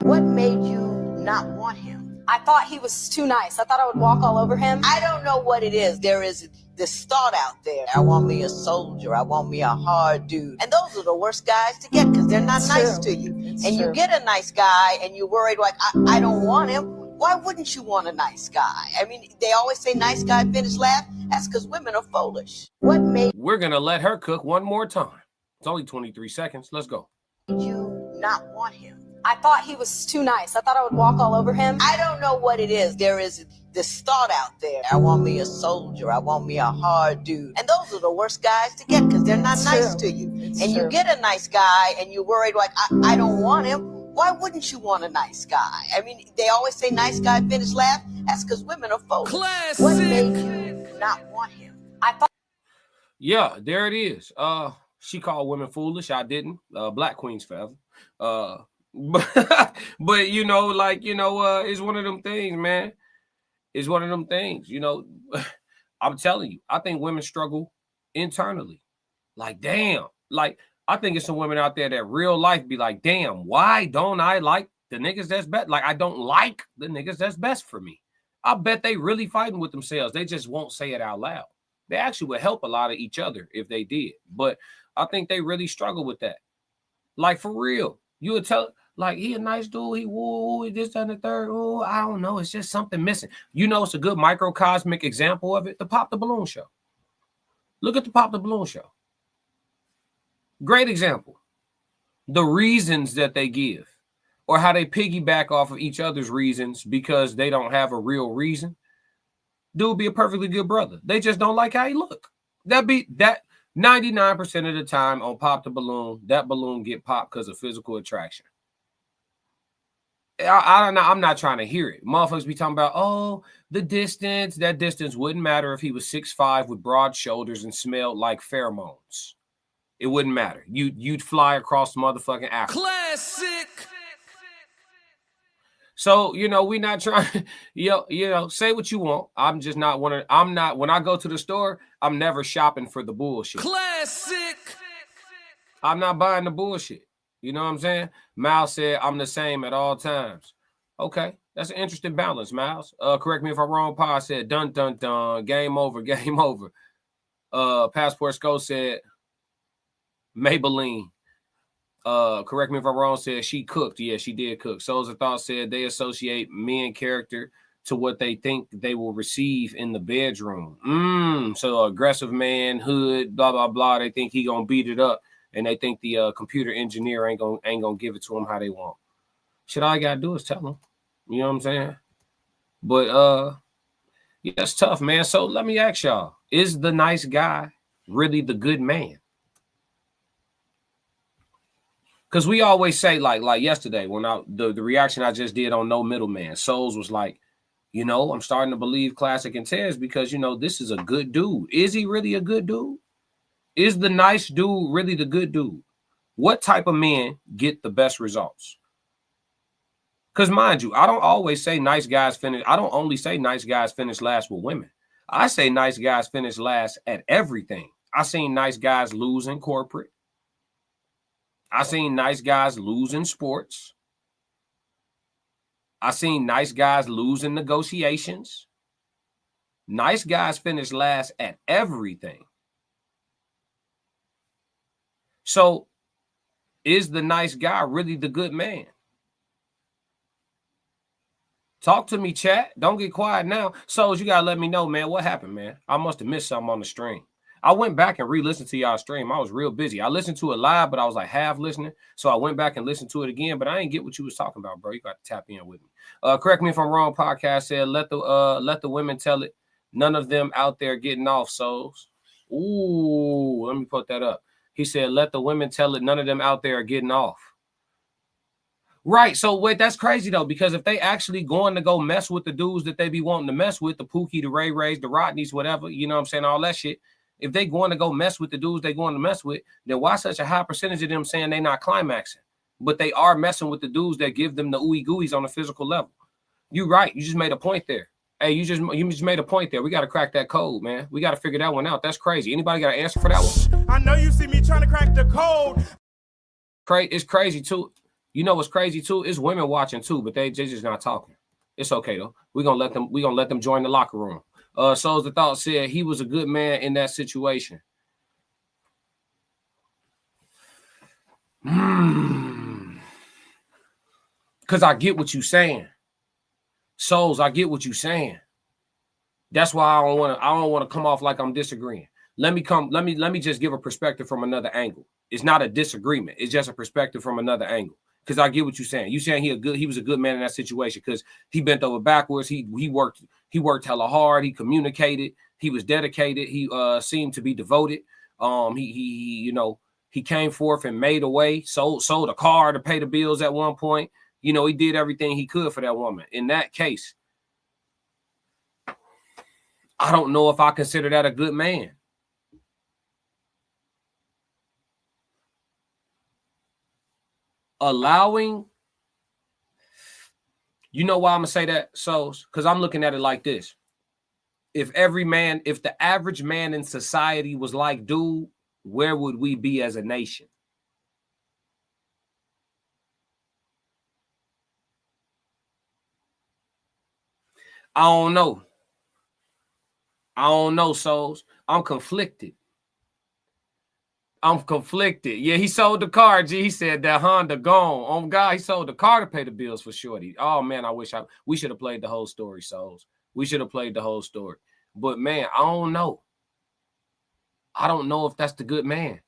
What made you not want him? I thought he was too nice. I thought I would walk all over him. I don't know what it is. There is this thought out there. I want me a soldier. I want me a hard dude. And those are the worst guys to get because they're not nice to you. You get a nice guy and you're worried like, I don't want him. Why wouldn't you want a nice guy? I mean, they always say nice guy finish last. That's because women are foolish. What made
We're going to let her cook one more time. It's only 23 seconds. Let's go.
you not want him? I thought he was too nice. I thought I would walk all over him. I don't know what it is. There is this thought out there. I want me a soldier. I want me a hard dude. And those are the worst guys to get because they're not nice to you. You get a nice guy and you're worried like, I don't want him. Why wouldn't you want a nice guy? I mean, they always say nice guy finish last. That's because women are foolish.
Classic.
What made you not want him? I thought.
Yeah, there it is. She called women foolish. I didn't. Black queens forever. But you know, like, you know, it's one of them things, man. It's one of them things, you know. I'm telling you, I think women struggle internally. Like, damn. Like, I think it's some women out there that real life be like, damn, why don't I like the niggas that's best? Like, I don't like the niggas that's best for me. I bet they really fighting with themselves. They just won't say it out loud. They actually would help a lot of each other if they did. But I think they really struggle with that. Like, for real. You would tell, like, he a nice dude. He woo, this, that, and the third. Oh, I don't know. It's just something missing. You know, it's a good microcosmic example of it. The Pop the Balloon show. Look at the Pop the Balloon show. Great example. The reasons that they give or how they piggyback off of each other's reasons because they don't have a real reason. Dude be a perfectly good brother. They just don't like how he look. That 99% of the time on Pop the Balloon, that balloon get popped because of physical attraction. I don't know. I'm not trying to hear it. Motherfuckers be talking about, oh, the distance. That distance wouldn't matter if he was 6'5" with broad shoulders and smelled like pheromones. It wouldn't matter. You'd fly across motherfucking Africa.
Classic.
So, you know, we not trying, you know, say what you want. I'm just not when I go to the store, I'm never shopping for the bullshit.
Classic.
I'm not buying the bullshit. You know what I'm saying? Miles said I'm the same at all times. Okay, that's an interesting balance, Miles. Correct me if I'm wrong. Pa said dun dun dun, game over, game over. Passport Sco said Maybelline. Correct me if I'm wrong, said she cooked. Yeah, she did cook. Souls of Thought said they associate men character to what they think they will receive in the bedroom. So aggressive man, hood, blah, blah, blah. They think he gonna beat it up. And they think the computer engineer ain't gonna give it to them how they want. Shit, all I gotta do is tell them. You know what I'm saying? But yeah, it's tough, man. So let me ask y'all: is the nice guy really the good man? Because we always say, like yesterday, when the reaction I just did on No Middleman, Souls was like, you know, I'm starting to believe Classic and Tez because, you know, this is a good dude. Is he really a good dude? Is the nice dude really the good dude? What type of men get the best results? Because mind you, I don't always say nice guys finish. I don't only say nice guys finish last with women. I say nice guys finish last at everything. I seen nice guys lose in corporate. I seen nice guys lose in sports. I seen nice guys lose in negotiations. Nice guys finish last at everything. So, is the nice guy really the good man? Talk to me, chat. Don't get quiet now. So, you gotta let me know, man. What happened, man? I must have missed something on the stream. I went back and re-listened to y'all stream. I was real busy. I listened to it live, but I was like half listening. So I went back and listened to it again, but I didn't get what you was talking about, bro. You got to tap in with me. Correct me if I'm wrong. Podcast said, let the women tell it. None of them out there getting off, souls. Ooh, let me put that up. He said, let the women tell it. None of them out there are getting off. Right. So wait, that's crazy though, because if they actually going to go mess with the dudes that they be wanting to mess with, the Pookie, the Ray Rays, the Rodneys, whatever, you know what I'm saying, all that shit. If they going to go mess with the dudes they going to mess with, then why such a high percentage of them saying they not climaxing? But they are messing with the dudes that give them the ooey gooeys on a physical level. You right. You just made a point there. Hey, you just made a point there. We got to crack that code, man. We got to figure that one out. That's crazy. Anybody got an answer for that one?
I know you see me trying to crack the code.
It's crazy too. You know what's crazy too? It's women watching too, but they just not talking. It's okay though. We're gonna let them join the locker room. Souls the Thought said he was a good man in that situation. Because I get what you're saying. Souls, I get what you're saying. That's why I don't want to come off like I'm disagreeing. Let me just give a perspective from another angle. It's not a disagreement. It's just a perspective from another angle. Because I get what you're saying. You're saying he was a good man in that situation because he bent over backwards. He worked hella hard. He communicated. He was dedicated. He seemed to be devoted. He came forth and made a way, sold a car to pay the bills at one point. You know, he did everything he could for that woman. In that case, I don't know if I consider that a good man. Allowing, you know why I'm gonna say that, so because I'm looking at it like this. If the average man in society was like dude, where would we be as a nation? I don't know, souls. I'm conflicted. Yeah, he sold the car. G, he said that Honda gone. Oh God, he sold the car to pay the bills for Shorty. Oh man, we should have played the whole story, souls. We should have played the whole story. But man, I don't know. I don't know if that's the good man.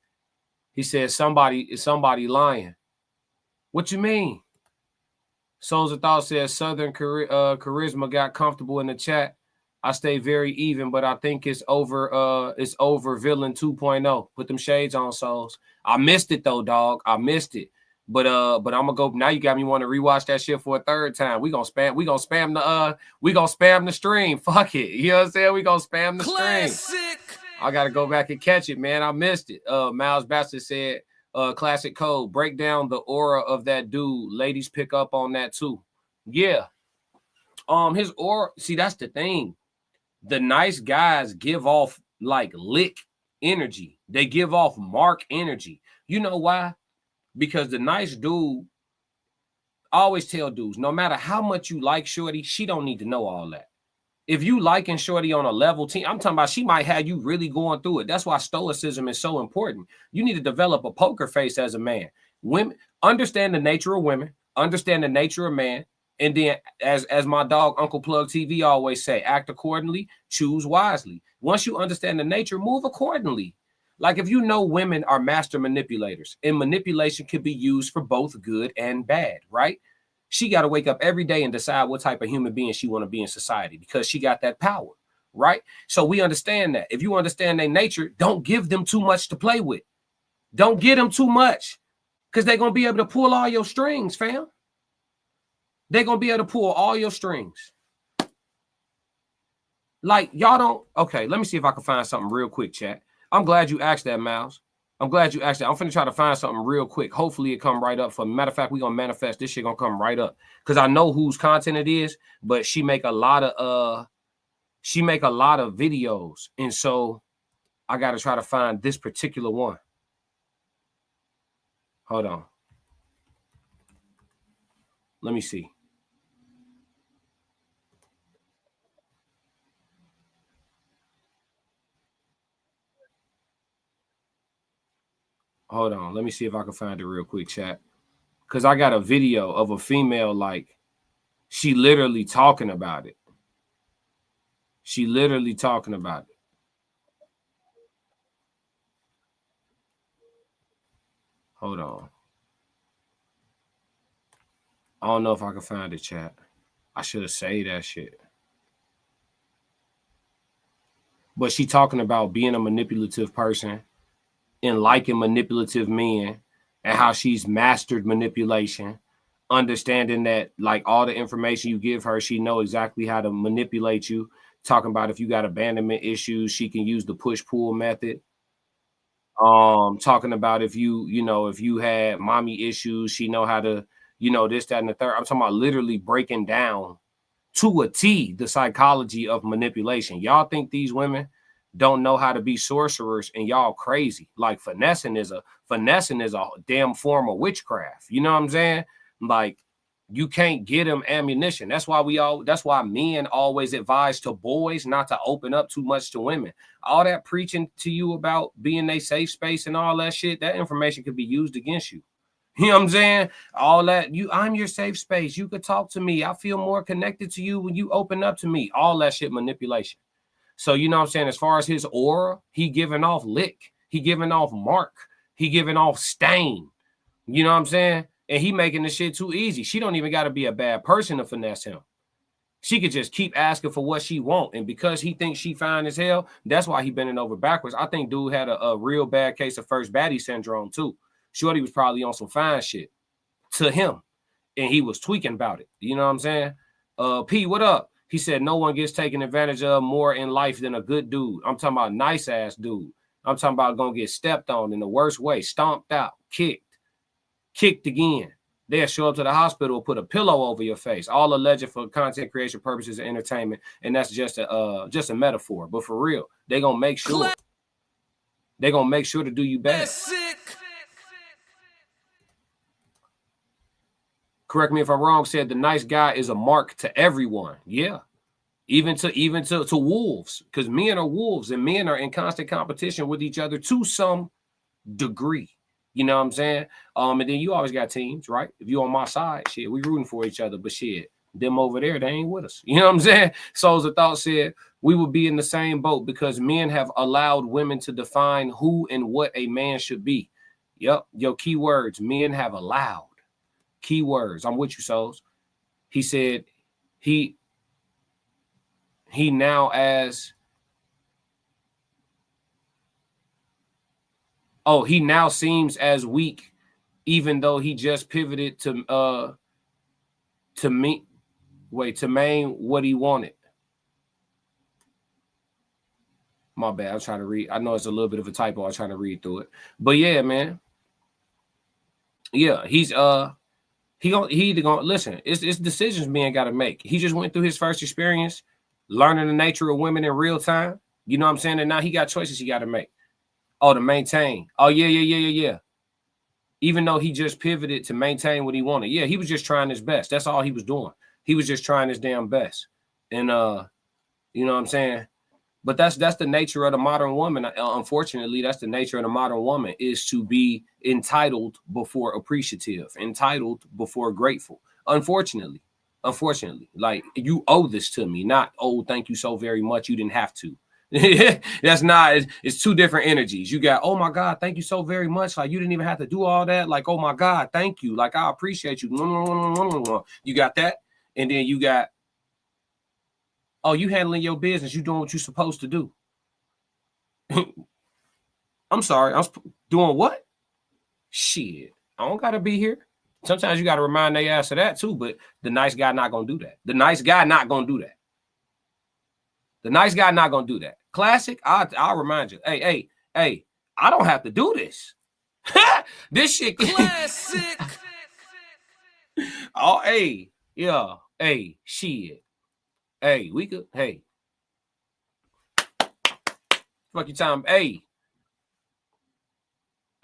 He said somebody lying. What you mean? Souls of Thought says Southern charisma got comfortable in the chat. I stay very even, but I think it's over villain 2.0. Put them shades on, souls. I missed it though, dog. I missed it. But I'm gonna go now. You got me want to rewatch that shit for a third time. We gonna spam the stream. Fuck it. You know what I'm saying? We gonna spam the stream. I gotta go back and catch it, man. I missed it. Miles Bastard said, classic code, break down the aura of that dude. Ladies pick up on that too. Yeah. His aura, see, that's the thing. The nice guys give off like lick energy. They give off mark energy. You know why? Because the nice dude, I always tell dudes, no matter how much you like Shorty, she don't need to know all that. If you liking Shorty on a level team, I'm talking about she might have you really going through it. That's why stoicism is so important. You need to develop a poker face as a man. Women understand the nature of women, understand the nature of man, and then as my dog Uncle Plug TV always say, act accordingly, choose wisely. Once you understand the nature, move accordingly. Like if you know women are master manipulators, and manipulation can be used for both good and bad, right? She got to wake up every day and decide what type of human being she want to be in society because she got that power, right? So we understand that. If you understand their nature, don't give them too much to play with. Don't get them too much because they're going to be able to pull all your strings, fam. They're going to be able to pull all your strings. Like, y'all don't. Okay, let me see if I can find something real quick, chat. I'm glad you asked that, Miles. I'm glad you asked that. I'm finna try to find something real quick. Hopefully it come right up. For matter of fact, we're gonna manifest this shit gonna come right up. Because I know whose content it is, but she make a lot of videos. And so I gotta try to find this particular one. Hold on. Let me see. Hold on. Let me see if I can find it real quick, chat. Because I got a video of a female, like, she literally talking about it. She literally talking about it. Hold on. I don't know if I can find it, chat. I should have saved that shit. But she talking about being a manipulative person and liking manipulative men and how she's mastered manipulation, understanding that like all the information you give her, she know exactly how to manipulate you. Talking about if you got abandonment issues, she can use the push-pull method. Talking about if you had mommy issues, she know how to, this, that, and the third. I'm talking about literally breaking down to a T the psychology of manipulation. Y'all think these women don't know how to be sorcerers and y'all crazy. Like finessing is a damn form of witchcraft. You know what I'm saying? Like you can't get them ammunition. That's why men always advise to boys not to open up too much to women. All that preaching to you about being a safe space and all that shit, that information could be used against you. You know what I'm saying? All that I'm your safe space. You could talk to me. I feel more connected to you when you open up to me. All that shit manipulation. So you know what I'm saying? As far as his aura, he giving off lick. He giving off mark. He giving off stain. You know what I'm saying? And he making the shit too easy. She don't even got to be a bad person to finesse him. She could just keep asking for what she want. And because he thinks she fine as hell, that's why he bending over backwards. I think dude had a real bad case of first baddie syndrome too. Shorty was probably on some fine shit to him. And he was tweaking about it. You know what I'm saying? P, what up? He said no one gets taken advantage of more in life than a good dude. I'm talking about nice ass dude. I'm talking about gonna get stepped on in the worst way, stomped out, kicked again. They'll show up to the hospital, put a pillow over your face, all alleged for content creation purposes and entertainment. And that's just a metaphor. But for real, they're gonna make sure. They're gonna make sure to do you bad. Correct me if I'm wrong, said the nice guy is a mark to everyone. Yeah. Even to wolves, because men are wolves and men are in constant competition with each other to some degree. You know what I'm saying? And then you always got teams, right? If you on my side, shit, we rooting for each other, but shit, them over there, they ain't with us. You know what I'm saying? Souls of Thought said we would be in the same boat because men have allowed women to define who and what a man should be. Yep. Yo, keywords, men have allowed. Keywords. I'm with you, Souls. He said he now he now seems as weak, even though he just pivoted to main what he wanted. My bad. I'm trying to read. I know it's a little bit of a typo. I'm trying to read through it. But yeah, man. Yeah, he's He either gonna listen. It's decisions man got to make. He just went through his first experience, learning the nature of women in real time. You know what I'm saying? And now he got choices he got to make. Oh, to maintain. Oh, yeah. Even though he just pivoted to maintain what he wanted. Yeah, he was just trying his best. That's all he was doing. He was just trying his damn best. And you know what I'm saying? But that's the nature of the modern woman. Unfortunately, that's the nature of the modern woman, is to be entitled before appreciative, entitled before grateful. Unfortunately, like, you owe this to me, not, oh, thank you so very much, you didn't have to. That's not, it's two different energies. You got, oh my God, thank you so very much, like you didn't even have to do all that, like, oh my God, thank you, like I appreciate you. You got that. And then you got, oh, you handling your business, you doing what you're supposed to do. I'm sorry, I'm doing what? Shit, I don't gotta be here. Sometimes you gotta remind their ass of that too, but the nice guy not gonna do that. The nice guy not gonna do that. The nice guy not gonna do that. Classic, I'll remind you. Hey, I don't have to do this. This shit classic. Oh, hey, yeah, hey, shit. Hey, we could, hey. Fuck your time, hey.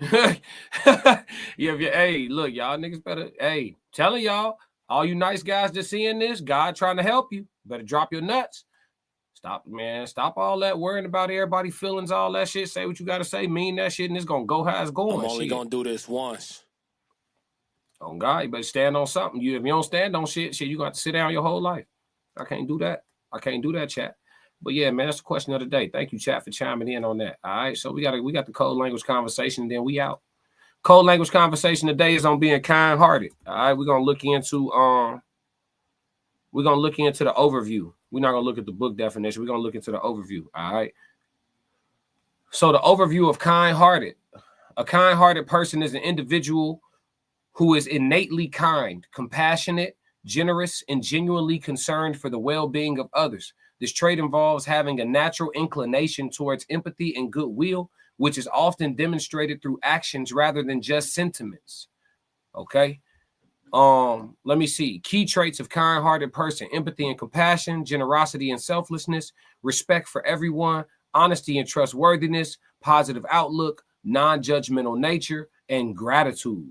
Hey, look, y'all niggas better, hey, telling y'all, all you nice guys just seeing this, God trying to help you, better drop your nuts. Stop, man. Stop all that worrying about everybody's feelings, all that shit. Say what you got to say, mean that shit, and it's going to go how it's going.
I'm only going to do this once.
Oh, God, you better stand on something. If you don't stand on shit, you got to sit down your whole life. I can't do that. Chat. But yeah, man, that's the question of the day. Thank you, chat, for chiming in on that. All right, so we got the cold language conversation, and then we out. Cold language conversation today is on being kind-hearted. All right, we're gonna look into the overview. We're not gonna look at the book definition. We're gonna look into the overview. All right. So the overview of kind-hearted. A kind-hearted person is an individual who is innately kind, compassionate, generous, and genuinely concerned for the well-being of others. This trait involves having a natural inclination towards empathy and goodwill, which is often demonstrated through actions rather than just sentiments. Okay. Let me see. Key traits of kind-hearted person: empathy and compassion, generosity and selflessness, respect for everyone, honesty and trustworthiness, positive outlook, non-judgmental nature, and gratitude.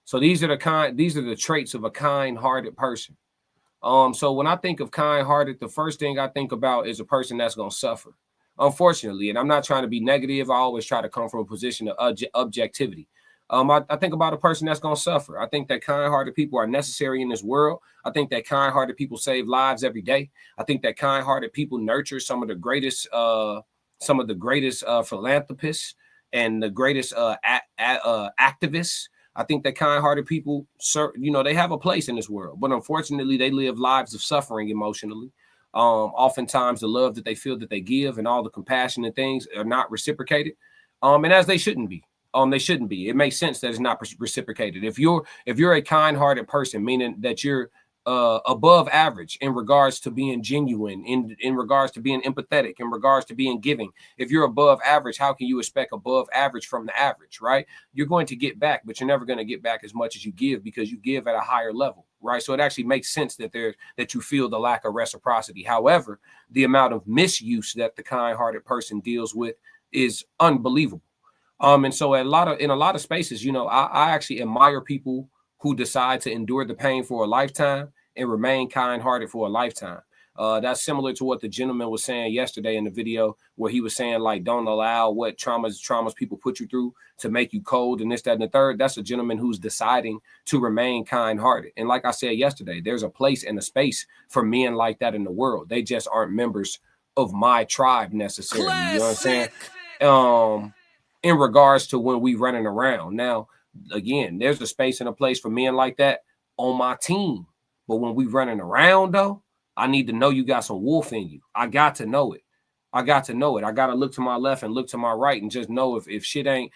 So these are the traits of a kind-hearted person. So when I think of kind-hearted, the first thing I think about is a person that's going to suffer. Unfortunately, and I'm not trying to be negative, I always try to come from a position of objectivity. I think about a person that's going to suffer. I think that kind-hearted people are necessary in this world. I think that kind-hearted people save lives every day. I think that kind-hearted people nurture some of the greatest philanthropists and the greatest activists. I think that kind-hearted people, they have a place in this world, but unfortunately, they live lives of suffering emotionally. Oftentimes, the love that they feel that they give and all the compassion and things are not reciprocated, and as they shouldn't be. They shouldn't be. It makes sense that it's not reciprocated. If you're a kind-hearted person, meaning that you're above average in regards to being genuine, in regards to being empathetic, in regards to being giving. If you're above average, how can you expect above average from the average, right? You're going to get back, but you're never going to get back as much as you give because you give at a higher level, right? So it actually makes sense that you feel the lack of reciprocity. However, the amount of misuse that the kind-hearted person deals with is unbelievable. And so in a lot of spaces, I actually admire people who decide to endure the pain for a lifetime and remain kind-hearted for a lifetime. That's similar to what the gentleman was saying yesterday in the video, where he was saying, like, don't allow what traumas people put you through to make you cold and this, that, and the third. That's a gentleman who's deciding to remain kind-hearted. And like I said yesterday, there's a place and a space for men like that in the world. They just aren't members of my tribe necessarily. Classic. You know what I'm saying? In regards to when we running around. Now, again, there's a space and a place for men like that on my team. But when we running around, though, I need to know you got some wolf in you. I got to know it. I got to look to my left and look to my right and just know if shit ain't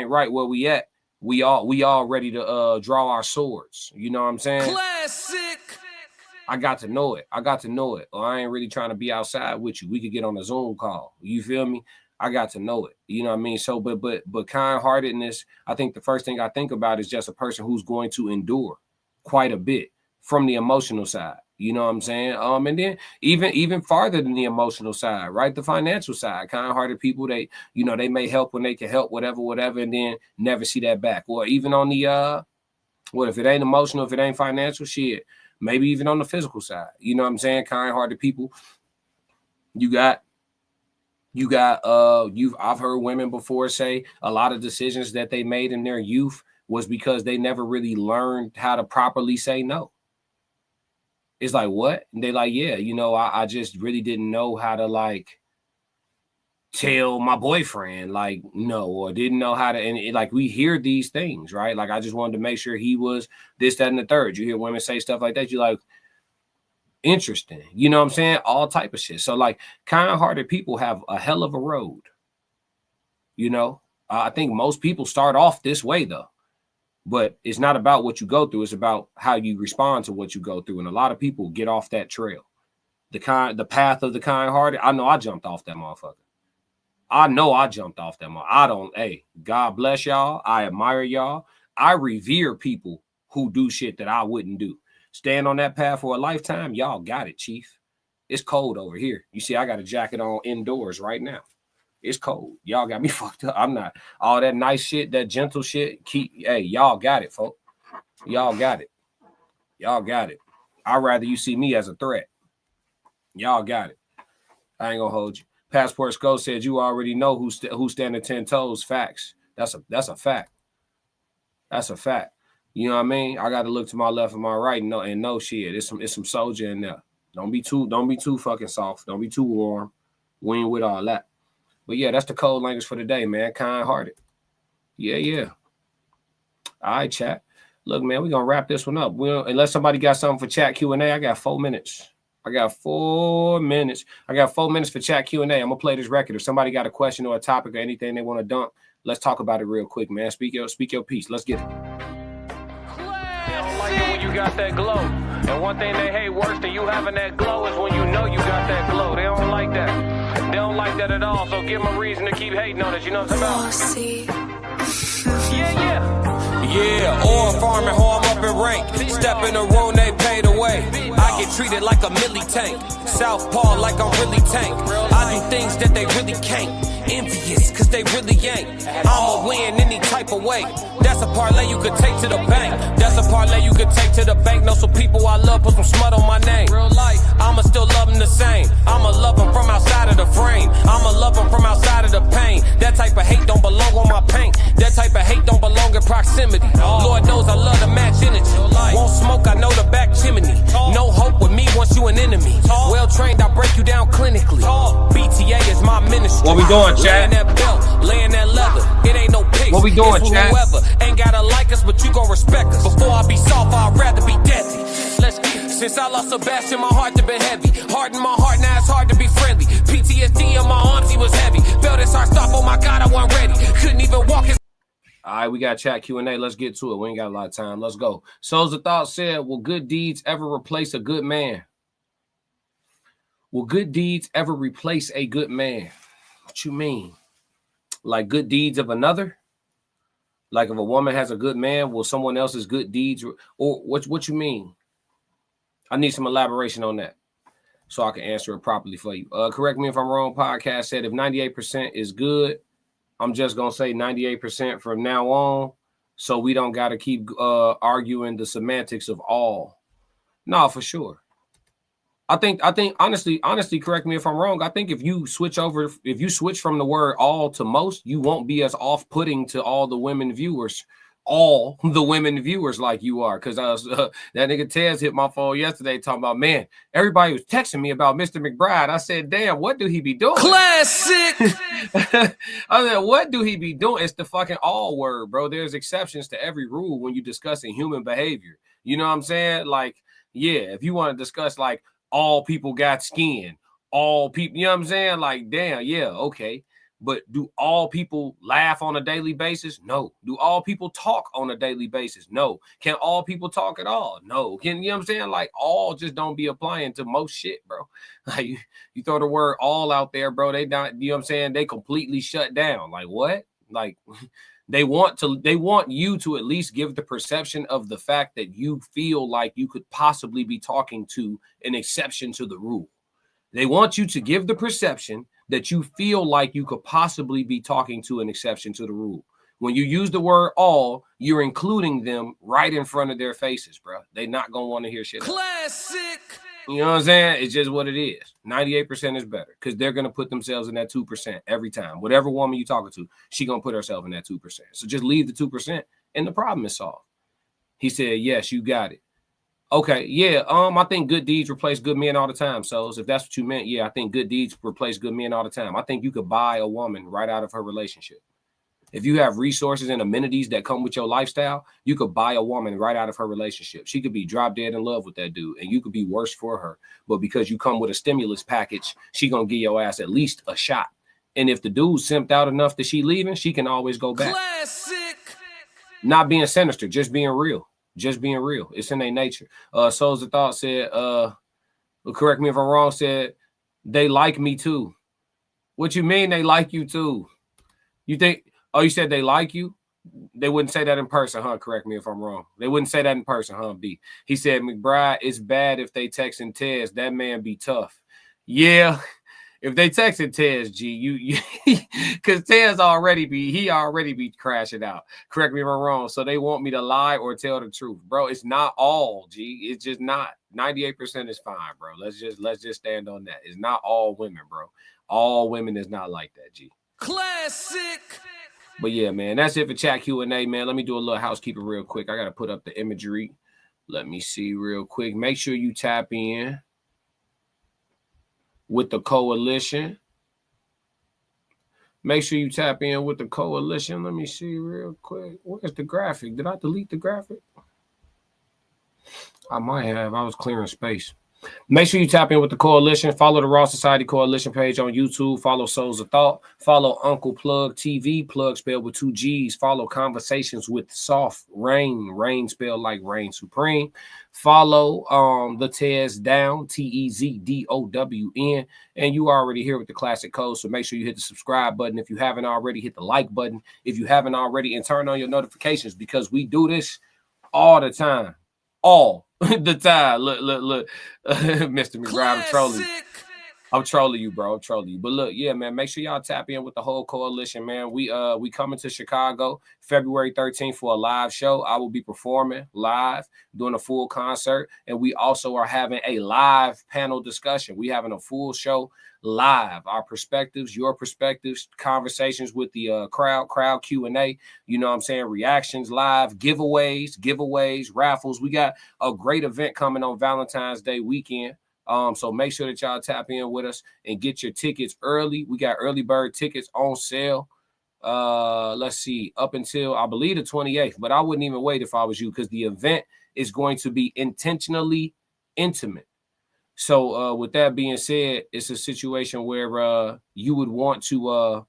right where we at, we all ready to draw our swords. You know what I'm saying? Classic. I got to know it. Or I ain't really trying to be outside with you. We could get on a Zoom call. You feel me? I got to know it. You know what I mean? So, but kind-heartedness, I think the first thing I think about is just a person who's going to endure. quite a bit from the emotional side. You know what I'm saying? And then even farther than the emotional side, right? The financial side, kind-hearted people, they may help when they can help, whatever, and then never see that back. Or even on the what if it ain't emotional, if it ain't financial, shit, maybe even on the physical side. You know what I'm saying? Kind-hearted people. I've heard women before say a lot of decisions that they made in their youth was because they never really learned how to properly say no. It's like, what? And they like, yeah, I just really didn't know how to like tell my boyfriend like no, or didn't know how to, and like we hear these things, right? Like I just wanted to make sure he was this, that, and the third. You hear women say stuff like that, you're like, interesting. You know what I'm saying? All type of shit. So like kind-hearted people have a hell of a road. I think most people start off this way though. But it's not about what you go through. It's about how you respond to what you go through. And a lot of people get off that trail. The path of the kind-hearted. I know I jumped off that motherfucker. Hey, God bless y'all. I admire y'all. I revere people who do shit that I wouldn't do. Stand on that path for a lifetime. Y'all got it, Chief. It's cold over here. You see, I got a jacket on indoors right now. It's cold. Y'all got me fucked up. I'm not. All that nice shit, that gentle shit. Y'all got it, folks. Y'all got it. I'd rather you see me as a threat. Y'all got it. I ain't gonna hold you. Passport Skull said you already know who's standing 10 toes. Facts. That's a fact. That's a fact. You know what I mean? I got to look to my left and my right and know shit. It's some soldier in there. Don't be too fucking soft. Don't be too warm. We ain't with all that. But yeah, that's the code language for today, man. Kind-hearted. Yeah. All right, chat. Look, man, we're going to wrap this one up. Unless somebody got something for chat Q&A, I got 4 minutes. I got 4 minutes for chat Q&A. I'm going to play this record. If somebody got a question or a topic or anything they want to dump, let's talk about it real quick, man. Speak your piece. Let's get it.
They don't like it when you got that glow. And one thing they hate worse than you having that glow is when you know you got that glow. They don't like that. They don't like that at all. So give them a reason to keep hating on it. You know what I'm talking about?
Yeah, oil farming, home up in rank. Step in the room, they paid away. I get treated like a milli tank. Southpaw like I'm really tank. I do things that they really can't. Envious, cause they really ain't. I'ma win any type of way. That's a parlay you could take to the bank. Know some people I love, put some smut on my name. I'ma still love them the same. I'ma love them from outside of the frame. I'ma love them from outside of the pain. That type of hate don't belong on my paint. That type of hate don't belong in proximity. Lord knows I love to match energy. Won't smoke, I know the back chimney. No hope with me once you an enemy. Well trained, I break you down clinically. BTA is my ministry.
What we doing, chat?
Laying that belt, laying that leather. It ain't no pics.
What we doing, chat?
Whoever ain't gotta like us, but you gon' respect us. Before I be soft, I'd rather be deadly. Let's get it. Since I lost Sebastian, my heart has been heavy. Heart in my heart, now it's hard to be friendly. PTSD in my arms, he was heavy. Felt his heart stop, oh my God, I wasn't ready. Couldn't even walk his.
All right, we got chat Q&A. Let's get to it. We ain't got a lot of time. Let's go. Souls of Thought said, will good deeds ever replace a good man? Will good deeds ever replace a good man? What you mean? Like good deeds of another? Like if a woman has a good man, will someone else's good deeds? Or what you mean? I need some elaboration on that so I can answer it properly for you. Correct me if I'm wrong. Podcast said if 98% is good, I'm just going to say 98% from now on, so we don't got to keep arguing the semantics of all. No, for sure. I think honestly, correct me if I'm wrong. I think if you switch from the word all to most, you won't be as off-putting to all the women viewers like you are. Because that nigga Tez hit my phone yesterday talking about, man, everybody was texting me about Mr. McBride. I said, damn, what do he be doing?
Classic.
I said, what do he be doing? It's the fucking all word, bro. There's exceptions to every rule when you're discussing human behavior. You know what I'm saying? Like, yeah, if you want to discuss like all people got skin, all people, you know what I'm saying? Like, damn, yeah, okay. But do all people laugh on a daily basis? No. Do all people talk on a daily basis? No. Can all people talk at all? No. You know what I'm saying? Like, all just don't be applying to most shit, bro. Like, you throw the word all out there, bro, they not, you know what I'm saying? They completely shut down. Like, what? Like, They want you to at least give the perception of the fact that you feel like you could possibly be talking to an exception to the rule. They want you to give the perception that you feel like you could possibly be talking to an exception to the rule. When you use the word all, you're including them right in front of their faces, bro. They're not going to want to hear shit.
Classic.
You know what I'm saying? It's just what it is. 98% is better because they're going to put themselves in that 2% every time. Whatever woman you're talking to, she's going to put herself in that 2%. So just leave the 2% and the problem is solved. He said, yes, you got it. Okay, yeah, I think good deeds replace good men all the time. So if that's what you meant, yeah, I think good deeds replace good men all the time. I think you could buy a woman right out of her relationship. If you have resources and amenities that come with your lifestyle, you could buy a woman right out of her relationship. She could be drop dead in love with that dude, and you could be worse for her. But because you come with a stimulus package, she gonna give your ass at least a shot. And if the dude simped out enough that she leaving, she can always go back.
Classic.
Not being sinister, just being real. Just being real. It's in their nature. Souls of Thought said, correct me if I'm wrong, said, they like me too. What you mean they like you too? You think, oh, you said they like you? They wouldn't say that in person, huh? Correct me if I'm wrong. They wouldn't say that in person, huh, B? He said, McBride, it's bad if they texting Tez. That man be tough. Yeah. If they texted Tez, G, you because Tez already be crashing out. Correct me if I'm wrong. So they want me to lie or tell the truth, bro. It's not all, G. It's just not. 98% is fine, bro. Let's just stand on that. It's not all women, bro. All women is not like that, G.
Classic.
But yeah, man, that's it for chat Q&A, man. Let me do a little housekeeping real quick. I gotta put up the imagery. Let me see real quick. Make sure you tap in with the coalition. Make sure you tap in with the coalition. Let me see real quick. Where's the graphic? Did I delete the graphic? I might have. I was clearing space. Make sure you tap in with the coalition. Follow the Raw Society Coalition page on YouTube. Follow Souls of Thought. Follow Uncle Plug TV. Plug spelled with 2 G's. Follow Conversations with Soft Rain. Rain spelled like Reign Supreme. Follow the Tez Down. TEZDOWN. And you already here with the classic code. So make sure you hit the subscribe button. If you haven't already, hit the like button. If you haven't already, and turn on your notifications because we do this all the time. All the time. Look, Mr. McBride, I'm trolling you, bro. I'm trolling you. But look, yeah, man, make sure y'all tap in with the whole coalition, man. We coming to Chicago February 13th for a live show. I will be performing live, doing a full concert, and we also are having a live panel discussion. We having a full show live. Our perspectives, your perspectives, conversations with the crowd Q&A, you know what I'm saying, reactions live, giveaways, raffles. We got a great event coming on Valentine's Day weekend. So make sure that y'all tap in with us and get your tickets early. We got early bird tickets on sale. Let's see, up until I believe the 28th, but I wouldn't even wait if I was you because the event is going to be intentionally intimate. So with that being said, it's a situation where you would want to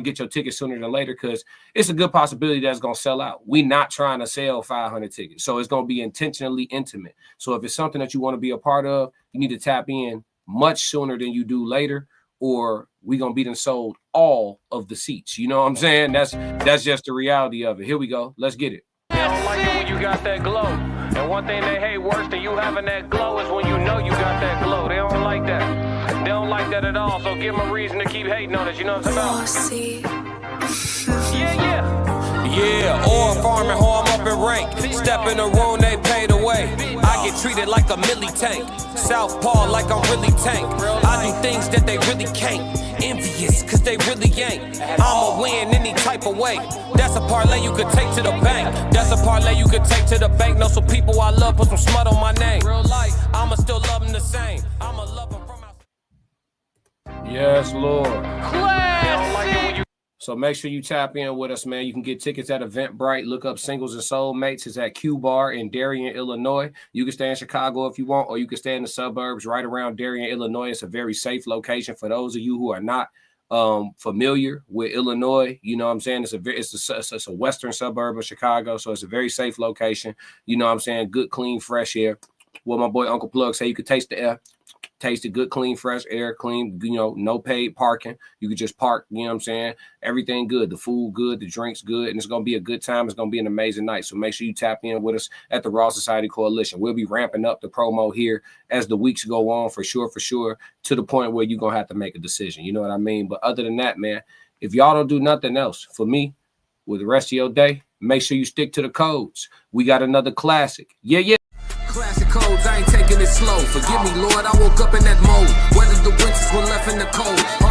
get your tickets sooner than later because it's a good possibility that's going to sell out. We're not trying to sell 500 tickets. So it's going to be intentionally intimate. So if it's something that you want to be a part of, you need to tap in much sooner than you do later, or we're going to be done sold all of the seats. You know what I'm saying? That's just the reality of it. Here we go. Let's get it.
They don't like it when you got that glow. And one thing they hate worse than you having that glow is when you know you got that glow. They don't like that. They don't like that at all. So give them a reason to keep hating on it. You know what I'm talking about?
Yeah, oil farming, home up in rank. Step in the room, they paid away. I get treated like a milli tank. Southpaw like I'm really tank. I do things that they really can't. Envious, cause they really ain't. I'ma win any type of way. That's a parlay you could take to the bank. That's a parlay you could take to the bank. Know some people I love, put some smut on my name. Real life, I'ma still love them the same. I'ma love them from outside.
Yes, Lord. So make sure you tap in with us, man. You can get tickets at Eventbrite. Look up Singles and Soulmates. It's at Q Bar in Darien, Illinois. You can stay in Chicago if you want, or you can stay in the suburbs right around Darien, Illinois. It's a very safe location for those of you who are not familiar with Illinois. You know what I'm saying? It's a western suburb of Chicago, so it's a very safe location. You know what I'm saying? Good, clean, fresh air. What my boy Uncle Plug say, you could taste the air. tasted good, clean, fresh air, clean, you know, no paid parking. You could just park, you know what I'm saying? Everything good, the food good, the drinks good, and it's going to be a good time. It's going to be an amazing night. So make sure you tap in with us at the Raw Society Coalition. We'll be ramping up the promo here as the weeks go on, for sure, to the point where you're going to have to make a decision. You know what I mean? But other than that, man, if y'all don't do nothing else, for me, with the rest of your day, make sure you stick to the codes. We got another classic. Yeah.
Classic codes, I ain't taking it slow. Forgive me, Lord, I woke up in that mode. Weathered the winters when left in the cold.